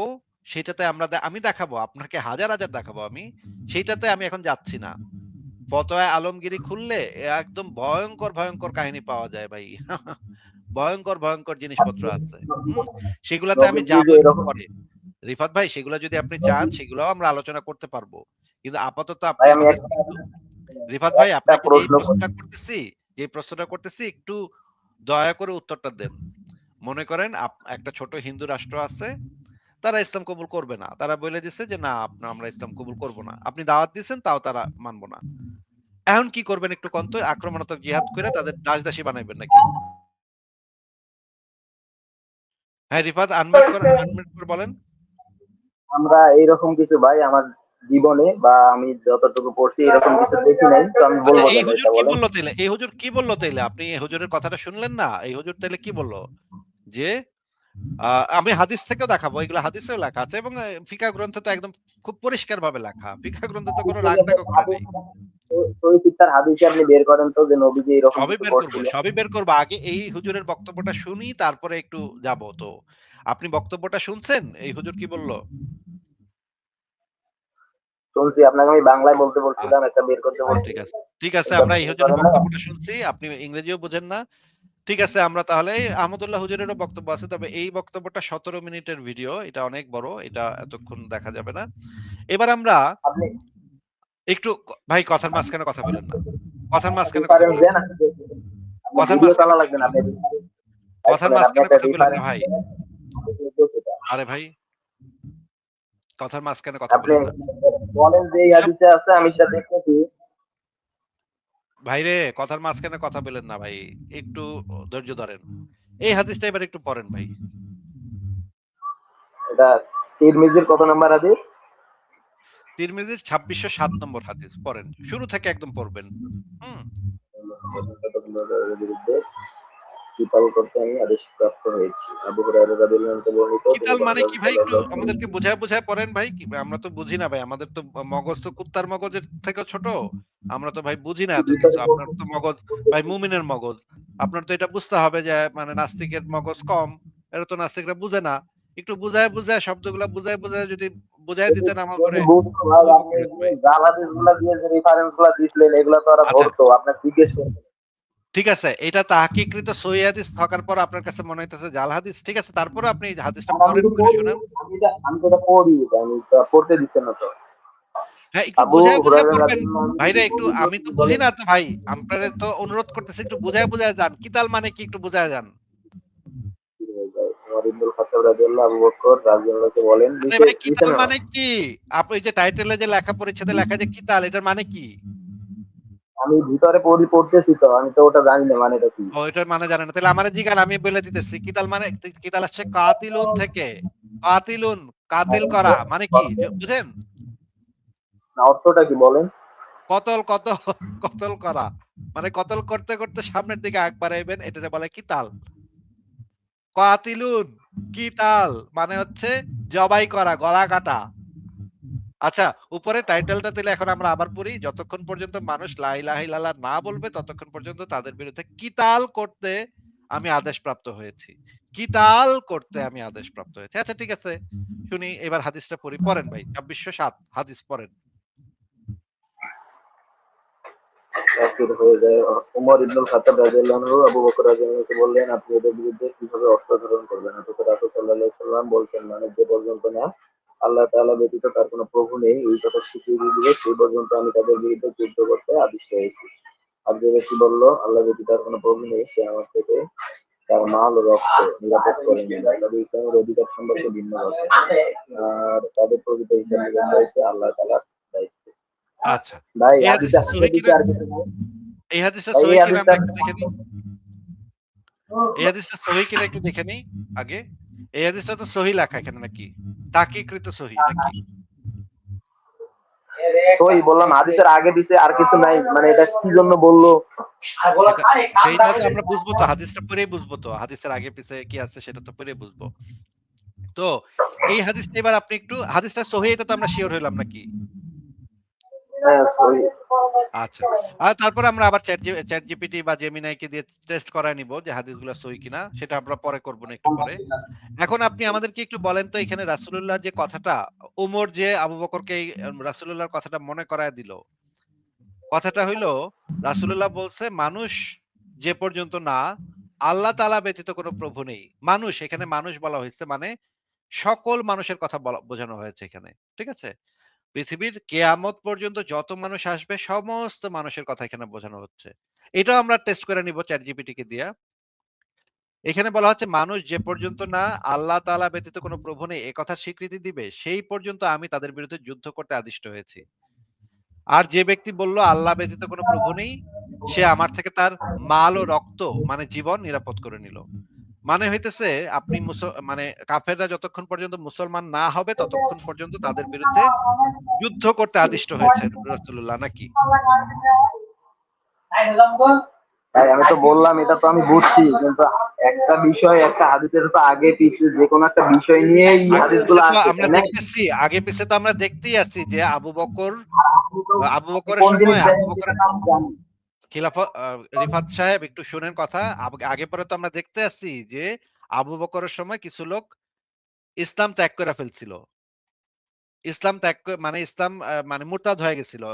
সেটাতে আমি দেখাবো আপনাকে, হাজার হাজার দেখাবো আমি। সেইটাতে আমি এখন যাচ্ছি না। ফতোয়া আলমগীরি খুললে একদম ভয়ঙ্কর ভয়ঙ্কর কাহিনী পাওয়া যায় ভাই। ভয়ঙ্কর ভয়ঙ্কর জিনিসপত্র আছে। সেগুলাতে আমি নবীজি যাবো যে একটু এরকম, পরে। রিফাত ভাই সেগুলো যদি আপনি চান সেগুলোও আমরা আলোচনা করতে পারবো, কিন্তু আপাতত আপনি ভাই আমি আমাদের একটু রিফাত ভাই একটা আপনাকে প্রশ্ন যে প্রশ্নটা করতেছি একটু দয়া করে উত্তরটা দেন। মনে করেন একটা ছোট হিন্দু রাষ্ট্র আছে, তারা ইসলাম কবুল করবে না, তারা বলে দিচ্ছে যে না আমরা ইসলাম কবুল করব না, আপনি দাওয়াত দিচ্ছেন তাও তারা মানবো না। এখন কি করবেন একটু কন্ত? আক্রমণাত্মক জিহাদ করে তাদের দাস দাসী বানাইবেন নাকি? হ্যাঁ রিফাত, আনমিউট করে বলেন। আমরা এইরকম কিছু ভাই আমার জীবনে বা আমি যতটুকু পড়ছি এরকম কিছু দেখি নাই, তো আমি আচ্ছা, বলবো এই কেন, হুজুর এটা কি বলেন। বললো তাইলে? এই হুজুর কি বললো তাইলে? আপনি এই হুজুরের কথাটা শুনলেন না? এই হুজুর তাইলে কি বললো? যে আমি হাদিস থেকেও দেখাবো, এগুলো হাদিসেও লেখা আছে এবং ফিকা গ্রন্থ তো একদম খুব পরিষ্কার ভাবে লেখা। ফিকা গ্রন্থে তো কোনো রাগ ঢাকও করে নাই। সহিহ হাদিসে আপনি বের করেন তো যে নবীজি এরকম সবই কিছু বের করব, করছিলেন। সবই বের করব। আগে এই হুজুরের বক্তব্যটা শুনি, তারপরে একটু যাব। তো আপনি বক্তব্যটা শুনছেন? এই হুজুর কি বলল? শুনছি, আপনাকে আমি বাংলায় বলতে বলছিলাম, আচ্ছা, একটা বের করতে ঠিক বলছিলাম। আছে। ঠিক আছে, এটা আমরা এই বের হুজুরের করেন না? বক্তব্যটা শুনছি। আপনি ইংরেজিও বোঝেন না। ঠিক আছে, আমরা তাহলে আহমদুল্লাহ হুজুরেরও বক্তব্য আছে। তবে এই বক্তব্যটা 17 মিনিটের ভিডিও। এটা অনেক বড়। এটা এতক্ষণ দেখা যাবে না। এবার আমরা আপনি একটু ভাই কথার মাঝখানে কথা বলেন না। কথার মাঝখানে কথা রেফারেন্স বলেন দেন, না। আমি দেখবো। আপনার কথার ভিডিও মাঝখানে চালা কথা লাগবে না, বলেন আপনি না। ভাই কথার শোনেন, আপনি মাঝখানে একটা কথা বলেন না রেফারেন্স ভাই। দেন, আমি দেখবো সেটা। আরে ভাই, কথার মাঝখানে কথা আপনি বলেন না। বলেন যে এই আচ্ছা হাদিসে আছে, আমি সেটা দেখতেছি। ভাইরে, কথার মাঝখানে কথা বলেন না ভাই। একটু ধৈর্য ধরেন। এই হাদিসটা এবার একটু পড়েন ভাই। এটা তিরমিজির কত নাম্বার হাদিস? তিরমিজির 2607 নম্বর হাদিস পড়েন। শুরু থেকে একদম পড়বেন। হুম। বিরুদ্ধে কিতাল করতে আমি আদেশ প্রাপ্ত হয়েছি। আবু হুরায়রা রাদিয়াল্লাহু আনহু বর্ণিত, তিনি কিতাল বলেন, মানে কি রাসূল ভাই? একটু সাল্লাল্লাহু আলাইহি আমাদেরকে ওয়াসাল্লাম বুঝায় বুঝায় পড়েন ভাই। আমরা তো বুঝি না ভাই। আমাদের তো মগজ তো কুত্তার মগজের থেকেও ছোট। আমরা তো ভাই বুঝি না এত কিছু। ভিতরে আপনার তো মগজ ভাই মুমিনের মগজ। আপনার তো এটা বুঝতে হবে যে মানে নাস্তিকের মগজ কম। এটা তো নাস্তিকরা বুঝে না। একটু বুঝায় বুঝায় শব্দগুলা বুঝায় বুঝায় যদি বুঝায় যদি দিতেন আমার যদি করে বুঝতো খুব ভাই, আপনি উপকার হতো যে ভাই। জাল হাদিসগুলা দিয়ে যে রেফারেন্সগুলা দিছিলেন, এগুলা তো ওরা আচ্ছা, ধরতো, আপনার জিজ্ঞেস করতো। ঠিক আছে। এটা তাহকিকৃত সহিহ হাদিস থাকার পর আপনার কাছে মনে হইতেছে জাল হাদিস। ঠিক আছে। তারপরেও আপনি এই হাদিসটা আর আমি পড়েন, তো পড়ে পড়ি, শুনেন। আমি তো এটা পড়ি, আমি তো পড়তে দিচ্ছেন না তো। হ্যাঁ, একটু আবু বুঝায় বুঝায় হুরায়রা পড়বেন। রাদিয়াল্লাহু আনহু ভাইরে একটু বর্ণিত, আমি তো তিনি বুঝি বলেন, না তো ভাই। আপনাদের তো অনুরোধ করতেছি একটু বুঝায় বুঝায় যান। কিতাল মানে কি একটু বুঝায় যান। ওমর ইবনুল খাত্তাব রাদিয়াল্লাহু আবু বকর রাদিয়াল্লাহু আনহু বলেন, আরে নিচে ভাই নিচে কিতাল না, মানে কি? আপনি ওই যে টাইটেলে যে লেখা পরিচ্ছেদে লেখা যে কিতাল এটার মানে কি? আমি ভিতরে পড়ি, পড়তেছি তো, আমি তো ওটা জানি না মানেটা কি। ও এটার মানে জানেন না। তাহলে আমারে জিগান আমি বলে দিতেছি। কিতাল মানে কিতাল আসছে কাতিলুন থেকে। কাতিলুন কাতিল করা মানে কি? বুঝেন? না, অর্থটা কি বলেন? কতল কতল কতল করা। মানে কতল করতে করতে সামনের দিকে আগ বাড়াইবেন এটারে বলে কিতাল। কাতিলুন কিতাল মানে হচ্ছে জবাই করা, গলা কাটা। আচ্ছা, উপরে টাইটেলটা দিলে এখন আমরা আবার পড়ি। যতক্ষণ পর্যন্ত মানুষ লা ইলাহা ইল্লাল্লাহ না বলবে ততক্ষণ পর্যন্ত তাদের বিরুদ্ধে কিতাল করতে আমি আদেশপ্রাপ্ত হয়েছি। কিতাল করতে আমি আদেশপ্রাপ্ত হয়েছি। আচ্ছা ঠিক আছে। শুনি এবার হাদিসটা পড়ি। পড়েন ভাই। ২৬০৭ হাদিস পড়েন। তাফসীর হয়ে যায়। ওমর ইবনুল খাত্তাব রাদিয়াল্লাহু আনহু আবু বকর রাদিয়াল্লাহু আনহু বললেন, আপনি এদের বিরুদ্ধে কিভাবে অস্ত্র ধারণ করবেন? অথচ রাসূল সাল্লাল্লাহু আলাইহি ওয়াসাল্লাম বলছেন, মানুষ যে পর্যন্ত না আল্লাহ তাআলা ব্যতীত তার কোনো প্রভু নেই এই কথা স্বীকৃতি দিবে, সেই পর্যন্ত আমি তাদের বিরুদ্ধে যুদ্ধ করতে আদিষ্ট হয়েছি। আর যে ব্যক্তি বলল আল্লাহ ব্যতীত তার কোনো প্রভু নেই, সে আমার থেকে তার মাল ও রক্ত নিরাপদ করে নিল। তবে ইসলামের অধিকার সম্পর্কে ভিন্ন কথা। আর তাদের প্রকৃত হিসাব নিকাশ রয়েছে আল্লাহ তাআলার দায়িত্বে। আচ্ছা। ভাই এই হাদিসে হাদিসটা হাদিসের সহিহ দিকে কিনা? আর কিছু নাই? এই হাদিসটা ভাই এই সহিহ কিনা হাদিসটা আমরা একটু দেখে নিই। এই হাদিসটা সহিহ কিনা একটু দেখে নিই আগে। এই হাদিসটা তো সহিহ লেখা এখানে নাকি? তাহকিকৃত সহিহ নাকি? সই বললাম, হাদিসের আগে পিছে আর কিছু নাই, মানে এটা কি জন্য বললো? সেটা সেইটা তো আমরা বুঝবো তো। হাদিসটা পড়েই বুঝবো তো। হাদিসের আগে পিছে কি আছে সেটা তো পড়েই বুঝবো। তো এই হাদিসটা এবার আপনি একটু হাদিসটা সহিহ এটা তো আমরা সিওর হইলাম নাকি? হ্যাঁ, সই। আচ্ছা। আর তারপরে আমরা আবার চ্যাট জিপিটি বা জেমিনাই কে দিয়ে টেস্ট করায় নিব যে হাদিসগুলো সহিহ কিনা। সেটা আমরা পরে করব না একটু পরে। এখন আপনি আমাদেরকে একটু বলেন তো এখানে রাসূলুল্লাহর যে কথাটা ওমর যে আবু বকরকে এই রাসূলুল্লাহর কথাটা মনে করায় দিল। কথাটা হইল রাসূলুল্লাহ বলছে মানুষ যে পর্যন্ত না আল্লাহ তাআলা ব্যতীত কোনো প্রভু নেই। মানুষ এখানে মানুষ বলা হয়েছে মানে সকল মানুষের কথা বোঝানো হয়েছে এখানে। ঠিক আছে? পৃথিবীর কেয়ামত পর্যন্ত যত মানুষ আসবে সমস্ত মানুষের কথা এখানে বোঝানো হচ্ছে। এটাও আমরা টেস্ট করে নিব চ্যাট জিপিটি কে দিয়া। এখানে বলা হচ্ছে মানুষ যে পর্যন্ত না আল্লাহ তাআলা ব্যতীত কোনো প্রভু নেই এ কথার স্বীকৃতি দিবে সেই পর্যন্ত আমি তাদের বিরুদ্ধে যুদ্ধ করতে আদিষ্ট হয়েছি। আর যে ব্যক্তি বলল আল্লাহ ব্যতীত কোনো প্রভু নেই সে আমার থেকে তার মাল ও রক্ত মানে জীবন নিরাপদ করে নিল। মানে হইতেছে আপনি মানে কাফেররা যতক্ষণ পর্যন্ত মুসলমান না হবে ততক্ষণ পর্যন্ত তাদের বিরুদ্ধে যুদ্ধ করতে আদিষ্ট হয়েছে রাসূলুল্লাহ নাকি? ভাই আমি তো বললাম, এটা তো আমি বুঝছি, কিন্তু একটা বিষয়, একটা হাদিসের তো আগে পিছে যে কোনো একটা বিষয় নিয়ে এই আগে পিছে হাদিসগুলো তো আছে, আমরা তাই না? দেখতেছি, আগে পিছে তো আমরা দেখতেই আছি যে আবু আপনি বকরের কোন জিনিস সময় আবু দেখেন বকরের সেটা তো আমি জানি। খিলাফত রিফাত সাহেব একটু শুনেন কথা। আগে পরে তো আমরা দেখতে আসছি যে আবু বকরের সময় কিছু লোক ইসলাম ত্যাগ করে ফেলছিল। ইসলাম ত্যাগ মানে ইসলাম মানে মুরতাদ হয়ে গেছিল।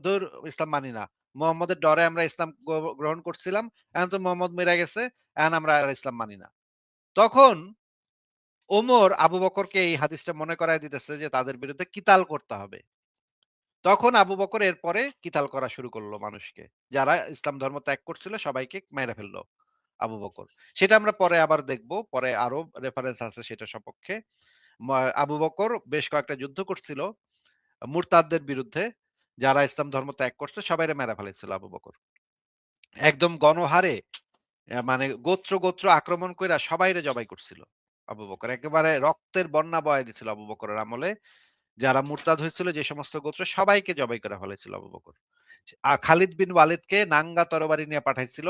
দূর ইসলাম মানি না। মুহাম্মদের ডরে আমরা ইসলাম গ্রহণ করছিলাম। এখন তো মুহাম্মদ মইরা গেছে। এখন আমরা আর ইসলাম মানি না। তখন ওমর আবু বকরকে এই হাদিসটা মনে করায় দিতেছে যে তাদের বিরুদ্ধে কিতাল করতে হবে। তখন আবু বকর এরপরে কিতাল করা শুরু করলো মানুষকে। যারা ইসলাম ধর্ম ত্যাগ করছিল সবাইকে মেরে ফেললো আবু বকর। সেটা আমরা পরে আবার দেখব। পরে আরো রেফারেন্স আছে সেটার সপক্ষে। আবু বকর বেশ কয়েকটা যুদ্ধ করছিল মুরতাদদের বিরুদ্ধে। যারা ইসলাম ধর্ম ত্যাগ করছে সবাইরে মেরে ফেলাইছিল আবু বকর। একদম গণহারে মানে গোত্র, গোত্র আক্রমণ কইরা সবাইরে জবাই করছিল আবু বকর। একেবারে রক্তের বন্যা বয়ায় দিছিল আবু বকরের আমলে। যারা মুরতাদ হয়েছিল যে সমস্ত গোত্র সবাইকে জবাই করে ফেলেছিল আবু বকর। খালিদ বিন ওয়ালিদকে নাঙ্গা তরবারি নিয়ে পাঠাইছিল।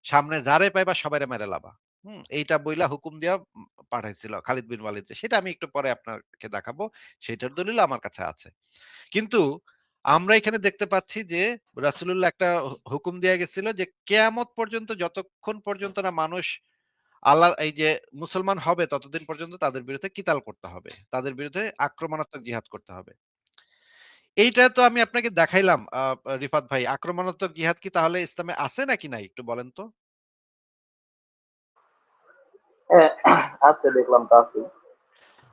সামনে যারে পাইবা সবাইরে মেরে লাবা। এইটা বইলা হুকুম দিয়া পাঠাইছিল খালিদ বিন ওয়ালিদ। সেটা আমি একটু পরে আপনাকে দেখাবো। সেটার দলিল আমার কাছে আছে। কিন্তু আমরা এখানে দেখতে পাচ্ছি যে রাসূলুল্লাহ একটা হুকুম দিয়ে গেছিল যে কিয়ামত পর্যন্ত যতক্ষণ পর্যন্ত না মানুষ আল্লাহ এই যে মুসলমান হবে ততদিন পর্যন্ত তাদের বিরুদ্ধে কিতাল করতে হবে। তাদের বিরুদ্ধে আক্রমণাত্মক জিহাদ করতে হবে। এইটা তো আমি আপনাকে দেখাইলাম রিফাত ভাই। আক্রমণাত্মক জিহাদ কি তাহলে ইসলামে আছে নাকি নাই একটু বলেন তো? হ্যাঁ, আছে, দেখলাম তো আছে।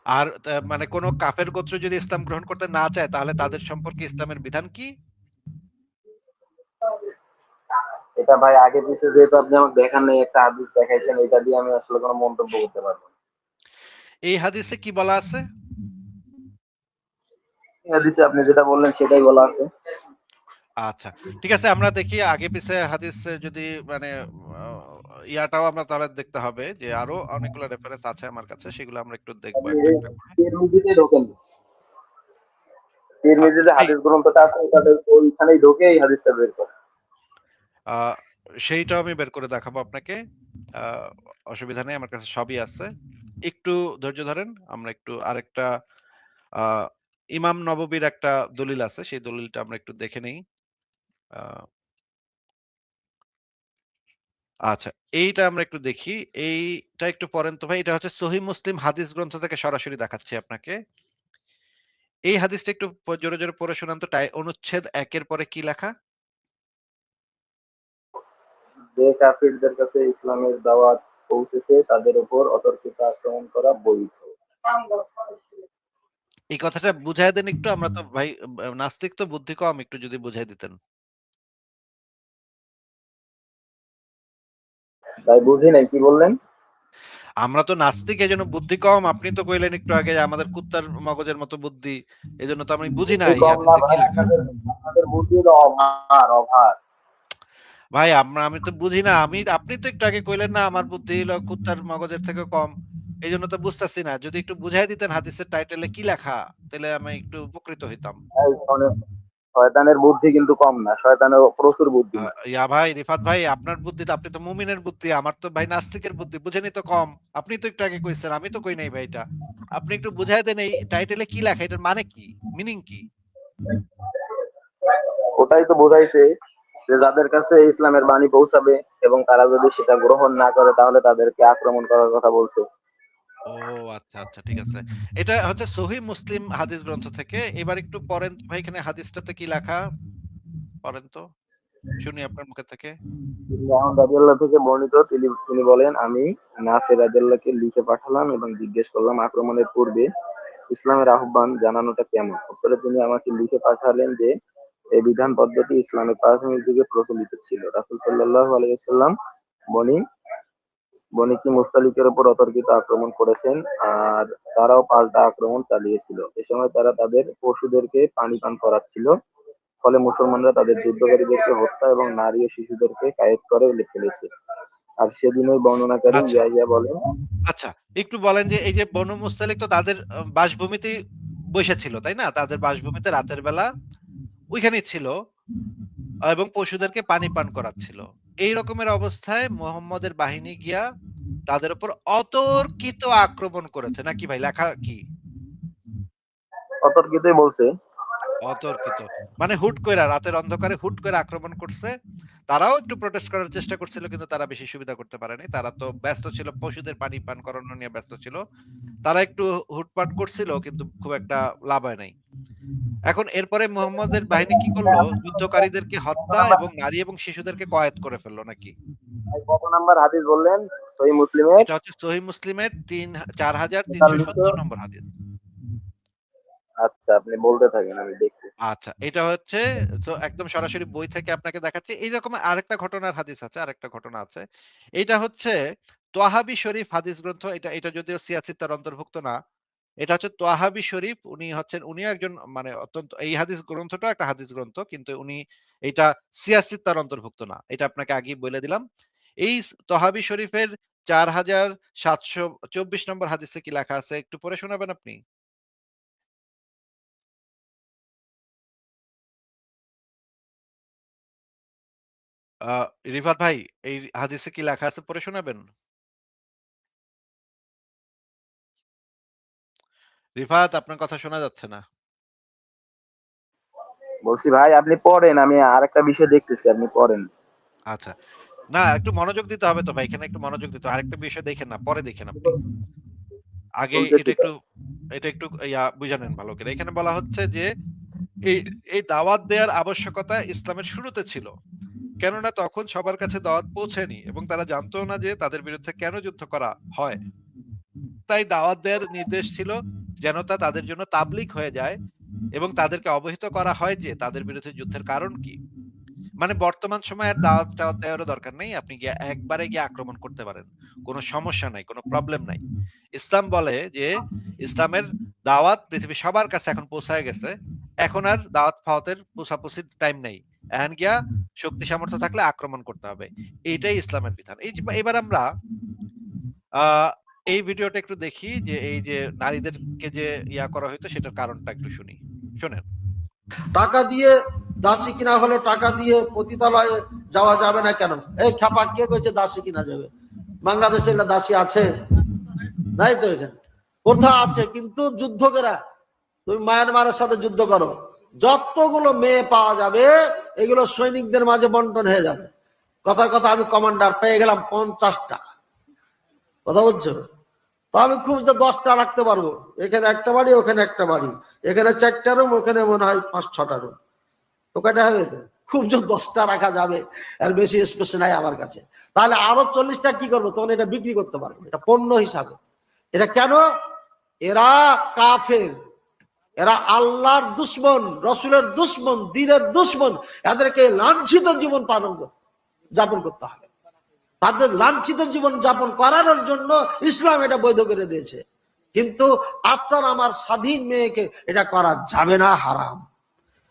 আর মানে কোন কাফের গোত্র যদি ইসলাম গ্রহণ করতে না চায় তাহলে তাদের সম্পর্কে ইসলামের বিধান কি? এটা ভাই আগে পিছে যেহেতু আপনি আমাকে দেখান নাই, একটা হাদিস দেখাইছেন, এটা দিয়ে আমি আসলে কোনো মন্তব্য করতে পারবো না। এই হাদিসে কি বলা আছে? এই হাদিসে আপনি যেটা বললেন সেটাই বলা আছে। আচ্ছা। ঠিক আছে আমরা দেখি আগে পিছে হাদিস যদি মানে আ ইয়াটাও আমরা তাহলে দেখতে হবে যে আরো অনেকগুলো রেফারেন্স আছে আমার কাছে। সেগুলো আমরা একটু দেখবো আপনি একটা, একটা করে। তিরমিজিতে ঢোকেন। আচ্ছা তিরমিজিতে ভাই হাদিস গ্রন্থটা আছে, ওটাতে ওইখানেই ঢোকে এই হাদিসটা বের করে। আ সেইটাও আমি বের করে দেখাবো আপনাকে। আ অসুবিধা নেই। আমার কাছে সবই আছে। একটু ধৈর্য ধরেন। আমরা একটু আরেকটা আ ইমাম নববীর একটা দলিল আছে। সেই দলিলটা আমরা একটু দেখে নেই। আ আচ্ছা, এইটা আমরা একটু দেখি। এইটা একটু পড়েন তো ভাই। এটা হচ্ছে সহিহ মুসলিম হাদিস গ্রন্থ থেকে সরাসরি দেখাচ্ছি আপনাকে। এই হাদিসটা একটু জোরে, জোরে পড়ে শোনান তো। অনুচ্ছেদ ১ এর পরে কি লেখা? যে কাফিরদের কাছে ইসলামের দাওয়াত পৌঁছেছে তাদের উপর অতর্কিত আক্রমণ করা বৈধ। এই কথাটা বুঝায় দেন একটু। আমরা তো ভাই নাস্তিক তো বুদ্ধি কম। একটু যদি বুঝাই দিতেন। তাই বুঝি নাই, কি বললেন? আমরা তো নাস্তিক এজন্য বুদ্ধি কম। আপনি তো কইলেন একটু আগে যে আমাদের কুত্তার মগজের মতো বুদ্ধি। এজন্য তো আমি বুঝি না বুদ্ধি এই কম না হাদিসে কি ভাই, লেখা। আপনাদের বুদ্ধির অভার অভার। ভাই আমি তো বুঝি না। আপনি তো একটু আগে কইলেন না আমার বুদ্ধি হলো কুত্তার মগজের থেকে কম। এইজন্য তো বুঝতাছি না। যদি একটু বুঝাই দিতেন হাদিসের টাইটেলে কি লেখা, তাহলে আমি একটু উপকৃত হইতাম। এই শোনেন, শয়তানের বুদ্ধি কিন্তু কম না, শয়তানের প্রচুর বুদ্ধি। ইয়া ভাই রিফাত ভাই আপনার বুদ্ধি তো আপনি তো মুমিনের বুদ্ধি। আমার তো ভাই নাস্তিকের বুদ্ধি। বুঝেনি তো কম। আপনি তো একটু আগে কইছেন। আমি তো কই নাই ভাই এটা। আপনি একটু বুঝাই দেন এই টাইটেলে কি লেখা, এটার মানে কি? মিনিং কি? ওটাই তো বোঝাইছে যে যাদের কাছে ইসলামের বাণী পৌঁছাবে এবং তারা যদি সেটা গ্রহণ না করে তাহলে তাদেরকে আক্রমণ করার কথা বলছে। ও আচ্ছা, আচ্ছা ঠিক আছে। এটা হচ্ছে সহিহ মুসলিম হাদিস গ্রন্থ থেকে। এবার একটু পড়েন তো ভাই এখানে হাদিসটাতে কি লেখা? পড়েন তো। শুনি আপনার মুখে থেকে। রাহম রাদিয়াল্লাহু থেকে বর্ণিত, তিনি তিনি বলেন, আমি নাফে রাদিয়াল্লাহকে লিখে পাঠালাম এবং জিজ্ঞেস করলাম আক্রমণের পূর্বে ইসলামের আহ্বান জানানোটা কেমন। উত্তরে তিনি আমাকে লিখে পাঠালেন যে এই বিধান পদ্ধতি ইসলামের প্রাথমিক যুগে প্রচলিত ছিল। রাসূল সাল্লাল্লাহু আলাইহি ওয়াসাল্লাম বনি বনি কি মুস্তালিকের উপর অতর্কিত আক্রমণ করেছেন, আর তারাও পাল্টা আক্রমণ চালিয়েছিল। এ সময় তারা তাদের পশুদেরকে পানি পান করাচ্ছিল। ফলে মুসলমানরা তাদের যুদ্ধকারীদেরকে হত্যা এবং নারী ও শিশুদেরকে কায়েদ করে ফেলেছে। আর সেদিনের বর্ণনাকারী আচ্ছা, ইয়াহিয়া বলেন, আচ্ছা। একটু বলেন যে এই যে বনু মুস্তালিক তো তাদের বাসভূমিতেই বইসা ছিল, তাই না? তাদের বাসভূমিতে রাতের বেলা ওইখানেই ছিল এবং পশুদেরকে পানি পান করাচ্ছিল। এই রকমের অবস্থায় মুহাম্মদের বাহিনী গিয়া তাদের উপর অতর্কিত আক্রমণ করেছে নাকি ভাই? লেখা কি? অতর্কিতই বলছে। অতর্কিত। মানে হুট কইরা রাতের অন্ধকারে হুট করে আক্রমণ করছে। তারাও একটু প্রোটেস্ট করার চেষ্টা করছিল কিন্তু তারা বেশি সুবিধা করতে পারেনি। তারা তো ব্যস্ত ছিল পশুদের পানি পান করানো নিয়ে ব্যস্ত ছিল। তারা একটু হুটপাট করছিল কিন্তু খুব একটা লাভ হয় নাই। এখন এরপরে মুহাম্মদের বাহিনী কি করলো? যুদ্ধকারীদেরকে কত হত্যা নাম্বার, এবং নারী এবং শিশুদেরকে কয়েদ করে ফেললো নাকি? কত নাম্বার হাদিস বললেন? সহিহ মুসলিমের এটা হচ্ছে সহিহ মুসলিমের 4300। 4370 নম্বর হাদিস। আচ্ছা, আপনি বলতে থাকেন, আমি দেখতেছি। আচ্ছা, এটা হচ্ছে তো একদম সরাসরি বই থেকে আপনাকে দেখাচ্ছি। এইরকম আরেকটা ঘটনার হাদিস আছে, আরেকটা ঘটনা আছে। এইটা হচ্ছে তোহাবি শরীফ হাদিস গ্রন্থ। এটা যদিও সিয়াসিত্তার অন্তর্ভুক্ত না। এটা হচ্ছে তোহাবি শরীফ। উনিও একজন মানে অত্যন্ত, এই হাদিস গ্রন্থটা একটা হাদিস গ্রন্থ, কিন্তু এইটা সিয়াসিত্তার অন্তর্ভুক্ত না। এটা আপনাকে আগেই বলে দিলাম। এই তোহাবি শরীফের 4724 নম্বর হাদিসে কি লেখা আছে একটু পড়ে শোনাবেন আপনি? রিফাত ভাই, এই হাদিসে কি লেখা আছে পড়ে শোনাবেন? রিফাত, আপনার কথা শোনা যাচ্ছে না। বলছি ভাই আপনি পড়েন, আমি আরেকটা বিষয় দেখতেছি, আপনি পড়েন। আচ্ছা। না, একটু মনোযোগ দিতে হবে তো ভাই। এখানে একটু মনোযোগ দিতে হবে। আরেকটা বিষয় দেখেন না, পরে দেখেন আপনি। আগে শুনতেছি তো। এটা একটু বুঝে নেন ভালো করে। এখানে বলা হচ্ছে যে এই এই দাওয়াত দেওয়ার আবশ্যকতা ইসলামের শুরুতে ছিল। কেননা তখন সবার কাছে দাওয়াত পৌঁছেনি এবং তারা জানতো না যে তাদের বিরুদ্ধে কেন যুদ্ধ করা হয়। তাই দাওয়াত দেওয়ার নির্দেশ ছিল যেন তা তাদের জন্য তাবলীগ হয়ে যায় এবং তাদেরকে অবহিত করা হয় যে তাদের বিরুদ্ধে যুদ্ধের কারণ কি। মানে বর্তমান সময়ে আর দাওয়াত দেওয়ারও দরকার নেই। আপনি একবারে গিয়ে আক্রমণ করতে পারেন। কোনো সমস্যা নাই, কোনো প্রবলেম নাই। ইসলাম বলে যে ইসলামের দাওয়াত পৃথিবীর সবার কাছে এখন পৌঁছায় গেছে। এখন আর দাওয়াত ফাওয়াতের পোছাপুছির টাইম নেই। এখন গিয়া শক্তি সামর্থ্য থাকলে আক্রমণ করতে হবে। এইটাই ইসলামের বিধান। এই যে এবার আমরা আহ এই ভিডিওটা একটু দেখি, যে এই যে নারীদেরকে যে করা হইতো সেটার কারণটা একটু শুনি। শোনেন। টাকা দিয়ে দাসী কিনা হলো, টাকা দিয়ে পতিতালয়ে যাওয়া যাবে না কেন? এই খ্যাপা কে কইছে দাসী কিনা যাবে? বাংলাদেশে দাসী আছে? নাই তো, এখানে প্রথা আছে, কিন্তু যুদ্ধকেরা, তুমি মায়ানমারের সাথে যুদ্ধ করো, যতগুলো মেয়ে পাওয়া যাবে এগুলো সৈনিকদের মাঝে বন্টন হয়ে যাবে। কথার কথা, আমি কমান্ডার পেয়ে গেলাম 50টা, কথা বলছো তো, আমি খুব 10টা রাখতে পারবো। এখানে একটা বাড়ি, ওখানে একটা বাড়ি, এখানে 4টা রুম, ওখানে মনে হয় 5-6টা রুম। তো কয়টা হবে? খুব 10টা রাখা যাবে, আর বেশি স্পেস নাই আমার কাছে। তাহলে আরো 40টা কি করবো? তখন এটা বিক্রি করতে পারবো, এটা পণ্য হিসাবে। এটা কেন? এরা কাফের, এরা আল্লাহর দুশ্মন, রসুলের দুশ্মন, দ্বীনের দুশ্মন। এদেরকে লাঞ্ছিত জীবন যাপন করতে হবে। তাদের লাঞ্ছিত জীবন যাপন করানোর জন্য ইসলাম এটা বৈধ করে দিয়েছে। কিন্তু আপনার আমার স্বাধীন মেয়েকে এটা করা যাবে না, হারাম।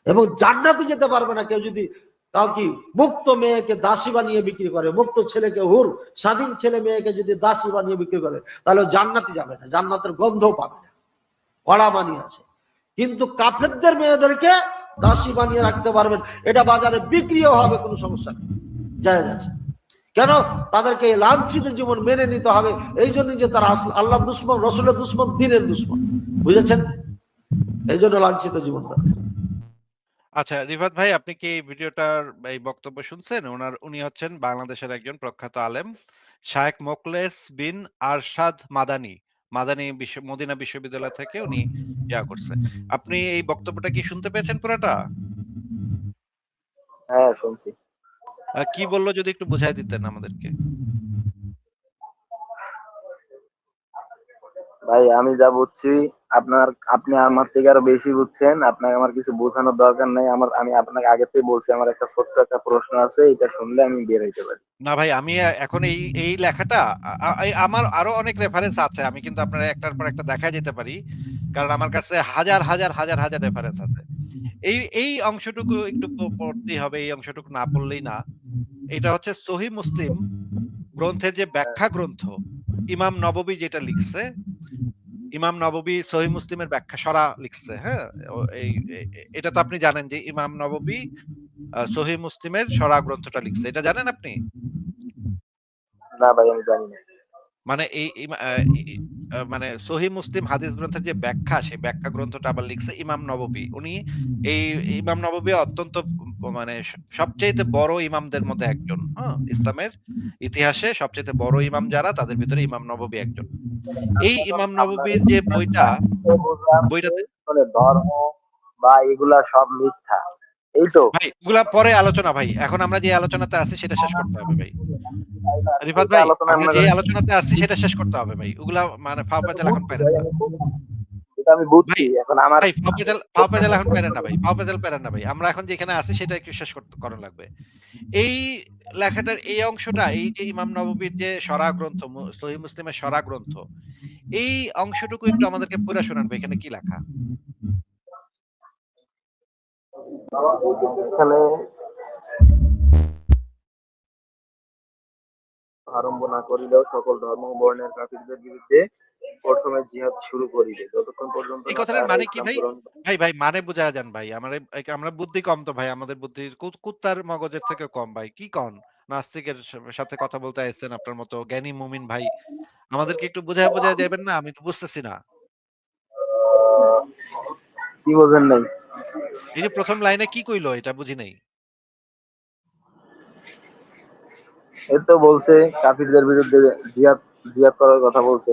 এবং জান্নাতে যেতে পারবে না কেউ যদি কাউকে মুক্ত মেয়েকে দাসী বানিয়ে বিক্রি করে, মুক্ত ছেলেকে হুর, স্বাধীন ছেলে মেয়েকে যদি দাসী বানিয়ে বিক্রি করে, তাহলে জান্নাতে যাবে না, জান্নাতের গন্ধও পাবে না, কড়া বানিয়ে আছে। কিন্তু কাফেরদের মেয়েদেরকে দাসী বানিয়ে রাখতে পারবেন, এটা বাজারে বিক্রিও হবে, কোনো সমস্যা নেই, জায়েজ আছে। কেন? তাদেরকে লাঞ্ছিত জীবন মেনে নিতে হবে, এই জন্য যে তারা আল্লাহ দুশ্মন, রসুলের দুশ্মন, দ্বীনের দুশ্মন, বুঝেছেন? এই জন্য লাঞ্ছিত জীবন। আচ্ছা রিফাত ভাই, আপনি কি এই ভিডিওটার এই বক্তব্য শুনছেন? উনি হচ্ছেন বাংলাদেশের একজন প্রখ্যাত আলেম, শায়েখ মোখলেস বিন আরশাদ মাদানী। মদিনা বিশ্ববিদ্যালয় থেকে উনি করছে। আপনি এই বক্তব্যটা কি শুনতে পেয়েছেন পুরোটা? হ্যাঁ শুনছি। কি বললো যদি একটু বুঝাই দিতেন আমাদেরকে। ভাই আমি যা বুঝছি, আপনি আমার থেকে আরো বেশি বুঝছেন, আপনাকে আমার কিছু বোঝানোর দরকার নাই। আমি আপনাকে আগে থেকে বলছি, আমার একটা ছোট্ট একটা প্রশ্ন আছে, এটা শুনলে আমি বের হইতে পারি। না ভাই, আমি এখন এই লেখাটা আমার আরো অনেক রেফারেন্স আছে, আমি কিন্তু আপনার একটার পর একটা দেখা যেতে পারি, কারণ আমার কাছে হাজার হাজার হাজার হাজার রেফারেন্স আছে। এই অংশটুকু একটু পড়তেই হবে, এই অংশটুকু না পড়লেই না। এটা হচ্ছে সহিহ মুসলিম গ্রন্থের যে ব্যাখ্যা গ্রন্থ, ইমাম নববী যেটা লিখছে, ইমাম নববী সহিহ মুসলিমের ব্যাখ্যা সরা লিখছে। হ্যাঁ, এটা তো আপনি জানেন যে ইমাম নববী সহিহ মুসলিমের সরা গ্রন্থটা লিখছে, এটা জানেন আপনি? না ভাই আমি জানি না। মানে মানে সহিহ মুসলিম হাদিস গ্রন্থের যে ব্যাখ্যা, সেই ব্যাখ্যা গ্রন্থটা আবার লিখছে ইমাম নববী। উনি এই ইমাম নববী অত্যন্ত মানে সবচেয়ে বড় ইমামদের মধ্যে একজন। হ্যাঁ, ইসলামের ইতিহাসে সবচেয়ে বড় ইমাম যারা, তাদের ভিতরে ইমাম নববী একজন। এই ইমাম নববীর যে বইটাতে ধর্ম বা এগুলা সব মিথ্যা, এই তো ভাই, ওগুলা পরে আলোচনা ভাই। এখন আমরা যে আলোচনাতে আছি সেটা শেষ করতে হবে ভাই। রিফাত ভাই, আমরা যে আলোচনাতে আছি সেটা শেষ করতে হবে ভাই। ওগুলা মানে ফাও পেঁচাল এখন পাই না। বিষয়টা আমি বুঝছি। ভাই এখন আমার ভাই ফাও পেজাল এখন পেরেন না ভাই, ফাও-পেজাল পেরেন না ভাই। আমরা এখন যেখানে আছি সেটা একটু শেষ করা লাগবে। এই লেখাটার এই অংশটা, এই যে ইমাম নববীর যে সরা গ্রন্থ, সহিহ মুসলিমের সরা গ্রন্থ, এই অংশটুকু একটু আমাদেরকে পড়ে শোনান ভাই, এখানে কি লেখা? এখানে আরম্ভ না করিলেও সকল ধর্ম ও বর্ণের কাফিরদের বিরুদ্ধে প্রথমে জিহাদ শুরু করিবে, যতক্ষণ পর্যন্ত এই না কথাটার তাহারা মানে কি ইসলাম ভাই? গ্রহণ করে। ভাই মানে বুঝায়া যান ভাই। আমরা বুদ্ধি কম তো ভাই, আমাদের বুদ্ধি কুত্তার মগজের থেকে কম ভাই। কি কন? নাস্তিকের সাথে কথা বলতে আইছেন আপনার মতো জ্ঞানী মুমিন ভাই। আমাদেরকে একটু বুঝায়া যাবেন না? আমি তো বুঝতেছি না। কি বোঝেন নাই? এই যে ১ম লাইনে কি কইলো এটা বুঝি নাই। এই তো বলছে কাফিরদের বিরুদ্ধে জিহাদ জিহাদ করার কথা বলছে।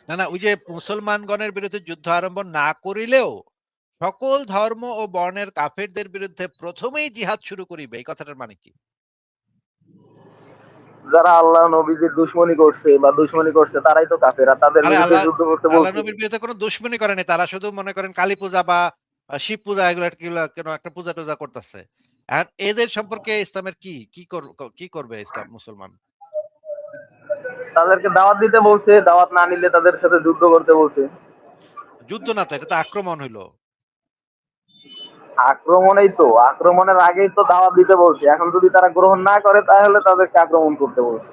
না, ওই যে মুসলমানগণের বিরুদ্ধে যুদ্ধ আরম্ভ না করিলেও সকল ধর্ম ও বর্ণের কাফেরদের বিরুদ্ধে প্রথমেই জিহাদ শুরু করিবে। এই কথাটার মানে কি? যারা আল্লাহ নবীজির দুশমনি করছে বা দুশমনি করছে তারাই তো কাফের, আর তাদের আরে বিরুদ্ধে আল্লাহ যুদ্ধ করতে আল্লাহ বলছে। নবীর বিরুদ্ধে কোনো দুশমনি করে নাই। তারা শুধু মনে করেন কালী পূজা বা শিব পূজা এগুলা কেন একটা পূজা-টূজা করতেছে। এখন এদের সম্পর্কে ইসলামের কি করবে ইসলাম মুসলমান? তাদেরকে দাওয়াত দিতে বলছে, দাওয়াত না নিলে তাদের সাথে যুদ্ধ করতে বলছে। যুদ্ধ না তো, এটা তো আক্রমণ হইলো। আক্রমণেই তো, আক্রমণের আগেই তো দাওয়াত দিতে বলছে। এখন যদি তারা গ্রহণ না করে তাহলে তাদেরকে আক্রমণ করতে বলছে।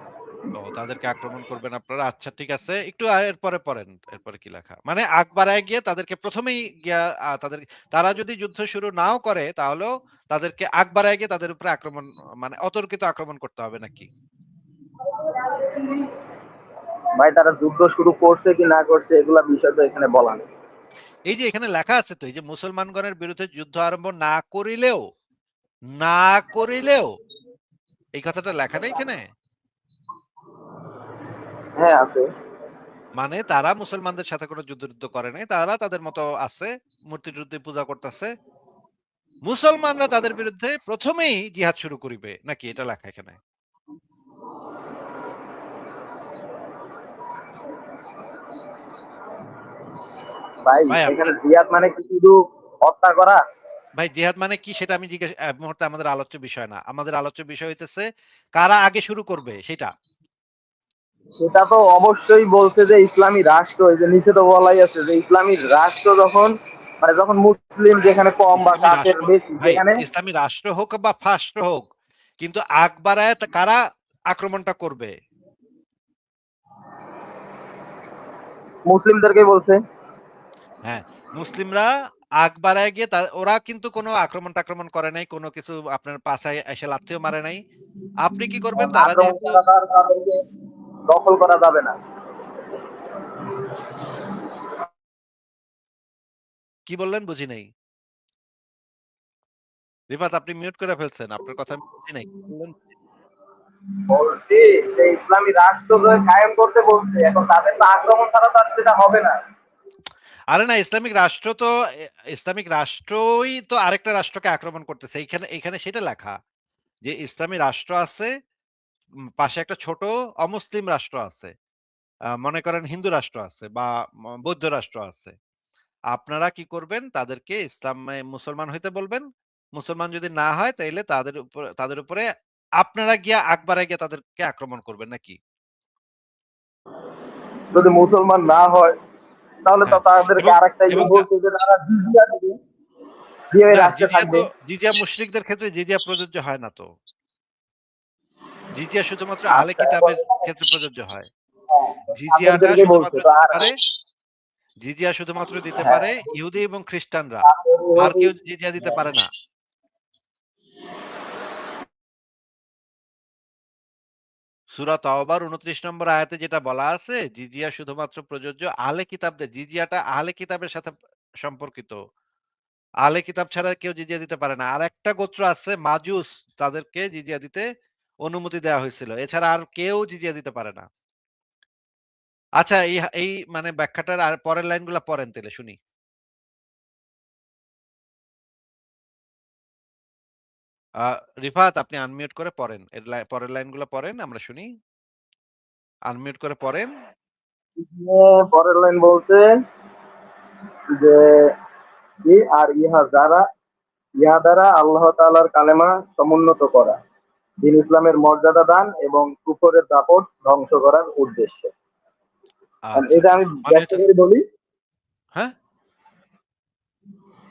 ও, তাদেরকে আক্রমণ করবেন আপনারা। আচ্ছা ঠিক আছে। একটু এরপরে পড়েন। এরপরে কি লেখা? মানে আগ বাড়ায় গিয়ে তাদেরকে প্রথমেই গিয়া তারা যদি যুদ্ধ শুরু নাও করে তাহলেও তাদেরকে আগ বাড়ায় গিয়ে তাদের উপরে আক্রমণ, মানে অতর্কিত আক্রমণ করতে হবে নাকি? ভাই তারা যুদ্ধ শুরু করছে কি না করছে এগুলা বিষয় তো এখানে বলা নেই। এই যে এখানে লেখা আছে তো, এই যে মুসলমানগণের বিরুদ্ধে যুদ্ধ আরম্ভ না করিলেও এই কথাটা লেখা নেই এখানে। হ্যাঁ আছে। মানে তারা মুসলমানদের সাথে কোনো যুদ্ধ করে নাই, তারা তাদের মতো আছে, মূর্তি টুর্তি পূজা করতেছে। মুসলমানরা তাদের বিরুদ্ধে প্রথমেই জিহাদ শুরু করিবে নাকি, এটা লেখা এখানে? ভাই ভাই এখানে আপনি জিহাদ মানে কি শুধু হত্যা করা? ভাই জিহাদ মানে কি সেটা আমি জিজ্ঞেস এই মুহূর্তে আমাদের আলোচ্য বিষয় না। আমাদের আলোচ্য বিষয় হইতেছে কারা আগে শুরু করবে সেটা। সেটা তো অবশ্যই বলছে যে ইসলামী রাষ্ট্র, এই যে নিচে তো বলাই আছে যে ইসলামী রাষ্ট্র যখন, মানে যখন মুসলিম যেখানে কম বা ইসলামী কাফের রাষ্ট্র, বেশি ভাই সেখানে ইসলামী রাষ্ট্র হোক বা ফাস্ট্র হোক, কিন্তু আগ বাড়ায় কারা আক্রমণটা করবে? মুসলিমদেরকেই বলছে। হ্যাঁ, মুসলিমরা আগ বাড়ায় গিয়ে ওরা কিন্তু কোনো আক্রমণ টাক্রমণ করে নাই, কোনো কিছু আপনার পাছায় এসে লাথিও মারে নাই। আপনি কি করবেন? তারা আক্রমণ যেহেতু করা তাদেরকে দখল করা যাবে না। কি বললেন বুঝি নাই। রিফাত আপনি মিউট করে ফেলছেন। আপনার কথা আমি বুঝি নাই। কি বললেন? বলছি যে ইসলামী রাষ্ট্র কায়েম করতে বলছে, এখন তাদের তো আক্রমণ ছাড়া তো আর সেটা হবে না। আরে না, ইসলামিক রাষ্ট্রই তো আরেকটা রাষ্ট্রকে আক্রমণ করতেছে। এখানে সেটা লেখা যে ইসলামী রাষ্ট্র আছে, পাশে একটা ছোট অমুসলিম রাষ্ট্র আছে। মনে করেন হিন্দু রাষ্ট্র আছে বা বৌদ্ধ রাষ্ট্র আছে। আপনারা কি করবেন? তাদেরকে ইসলামে মুসলমান হইতে বলবেন। মুসলমান যদি না হয় তাইলে তাদের উপরে আপনারা গিয়া আগ বাড়ায় গিয়ে তাদেরকে আক্রমণ করবেন নাকি? যদি মুসলমান না হয় তাহলে তো হ্যাঁ। তাদেরকে এবং আরেকটা ইয়ে এবং বলছে যে তারা জিজিয়া দিবে, দিয়ে ওই না, রাষ্ট্রে থাকবে। জিজিয়া মুশরিকদের ক্ষেত্রে জিজিয়া প্রযোজ্য হয় না তো। জিজিয়া শুধুমাত্র আহলে আচ্ছা এখন কিতাবের ক্ষেত্রে প্রযোজ্য হয়। জিজিয়াটা কাফেরদেরকে বলছে শুধুমাত্র তো, দিতে আর পারে জিজিয়া শুধুমাত্র দিতে হ্যাঁ পারে ইহুদি এবং খ্রিস্টানরা। কাফের আর ইহুদি, কেউ জিজিয়া দিতে পারে না। সূরা তাওবার ২৯ নম্বর আয়াতে যেটা বলা আছে, জিজিয়া শুধুমাত্র প্রযোজ্য আহলে কিতাবদের। জিজিয়াটা আহলে কিতাবের সাথে সম্পর্কিত। আহলে কিতাব ছাড়া কেউ জিজিয়া দিতে পারে না। আরেকটা গোত্র আছে মাজুস, তাদেরকে জিজিয়া দিতে অনুমতি দেওয়া হয়েছিল। এছাড়া আর কেউ জিজিয়া দিতে পারে না। আচ্ছা, এই মানে ব্যাখ্যাটার আর পরের লাইনগুলা পড়েন তাইলে শুনি। আ রিফাত আপনি আনমিউট করে পড়েন। পরের লাইনগুলো পড়েন, আমরা শুনি। আনমিউট করে পড়েন। পরের লাইন বলছে যে আর ইহা দ্বারা আল্লাহ তাআলার কালেমা সমুন্নত করা, দিন ইসলামের মর্যাদা দান এবং কুফরের দাপট ধ্বংস করার উদ্দেশ্যে। আচ্ছা এটা আমি মানে ব্যাখ্যা করে বলি। হ্যাঁ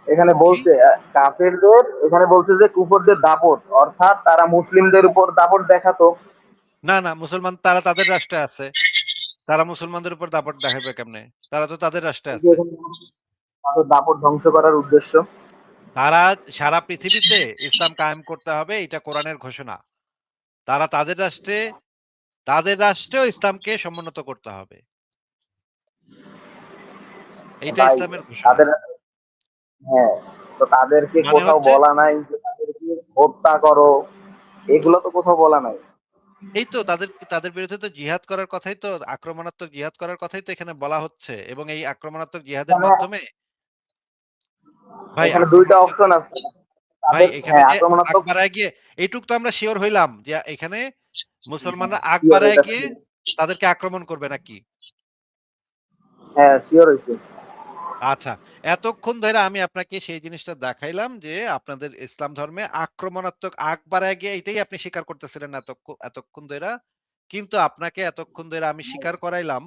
এখানে বলছে কাফেরদের, এখানে বলছে যে কুফরদের দাপট, অর্থাৎ তারা মুসলিমদের উপর দাপট দেখাতো। না না, মুসলমান তারা তাদের রাষ্ট্রে আছে, তারা মুসলমানদের উপর দাপট দেখাবে কেমনে? তারা তো তাদের রাষ্ট্রে এই যে আছে। এখানে তাদের দাপট ধ্বংস করার উদ্দেশ্য। তারা সারা পৃথিবীতে ইসলাম কায়েম করতে হবে, এটা কোরআনের ঘোষণা। তারা তাদের রাষ্ট্রেও ইসলামকে সমুন্নত করতে হবে, এইটা ভাই ইসলামের ঘোষণা। তাদের, হ্যাঁ, তো তাদেরকে মানে কোথাও হচ্ছে বলা নাই যে তাদেরকে হত্যা করো, এগুলো তো কোথাও বলা নাই। এই তো তাদের বিরুদ্ধে তো জিহাদ করার কথাই তো, আক্রমণাত্মক জিহাদ করার কথাই তো এখানে বলা হচ্ছে, এবং এই আক্রমণাত্মক জিহাদের এখানে মাধ্যমে ভাই এখানে দুইটা আক্রমণাত্মক অপশন আছে। ভাই তাদের, এখানে হ্যাঁ, যে আগ আক্রমণাত্মক বাড়ায় গিয়ে এইটুক তো আমরা শিওর হইলাম যে এখানে মুসলমানরা আগ শিওর, বাড়ায় এটা গিয়ে sure। তাদেরকে আক্রমণ করবে নাকি? হ্যাঁ, শিওর হয়েছে। আচ্ছা, এতক্ষণ ধরে আমি আপনাকে সেই জিনিসটা দেখাইলাম যে আপনাদের ইসলাম ধর্মে আক্রমণাত্মক আগ বাড়ায় গিয়ে, এটাই আপনি স্বীকার করতেছিলেন এতক্ষণ ধরে, কিন্তু আপনাকে এতক্ষণ ধরে আমি স্বীকার করাইলাম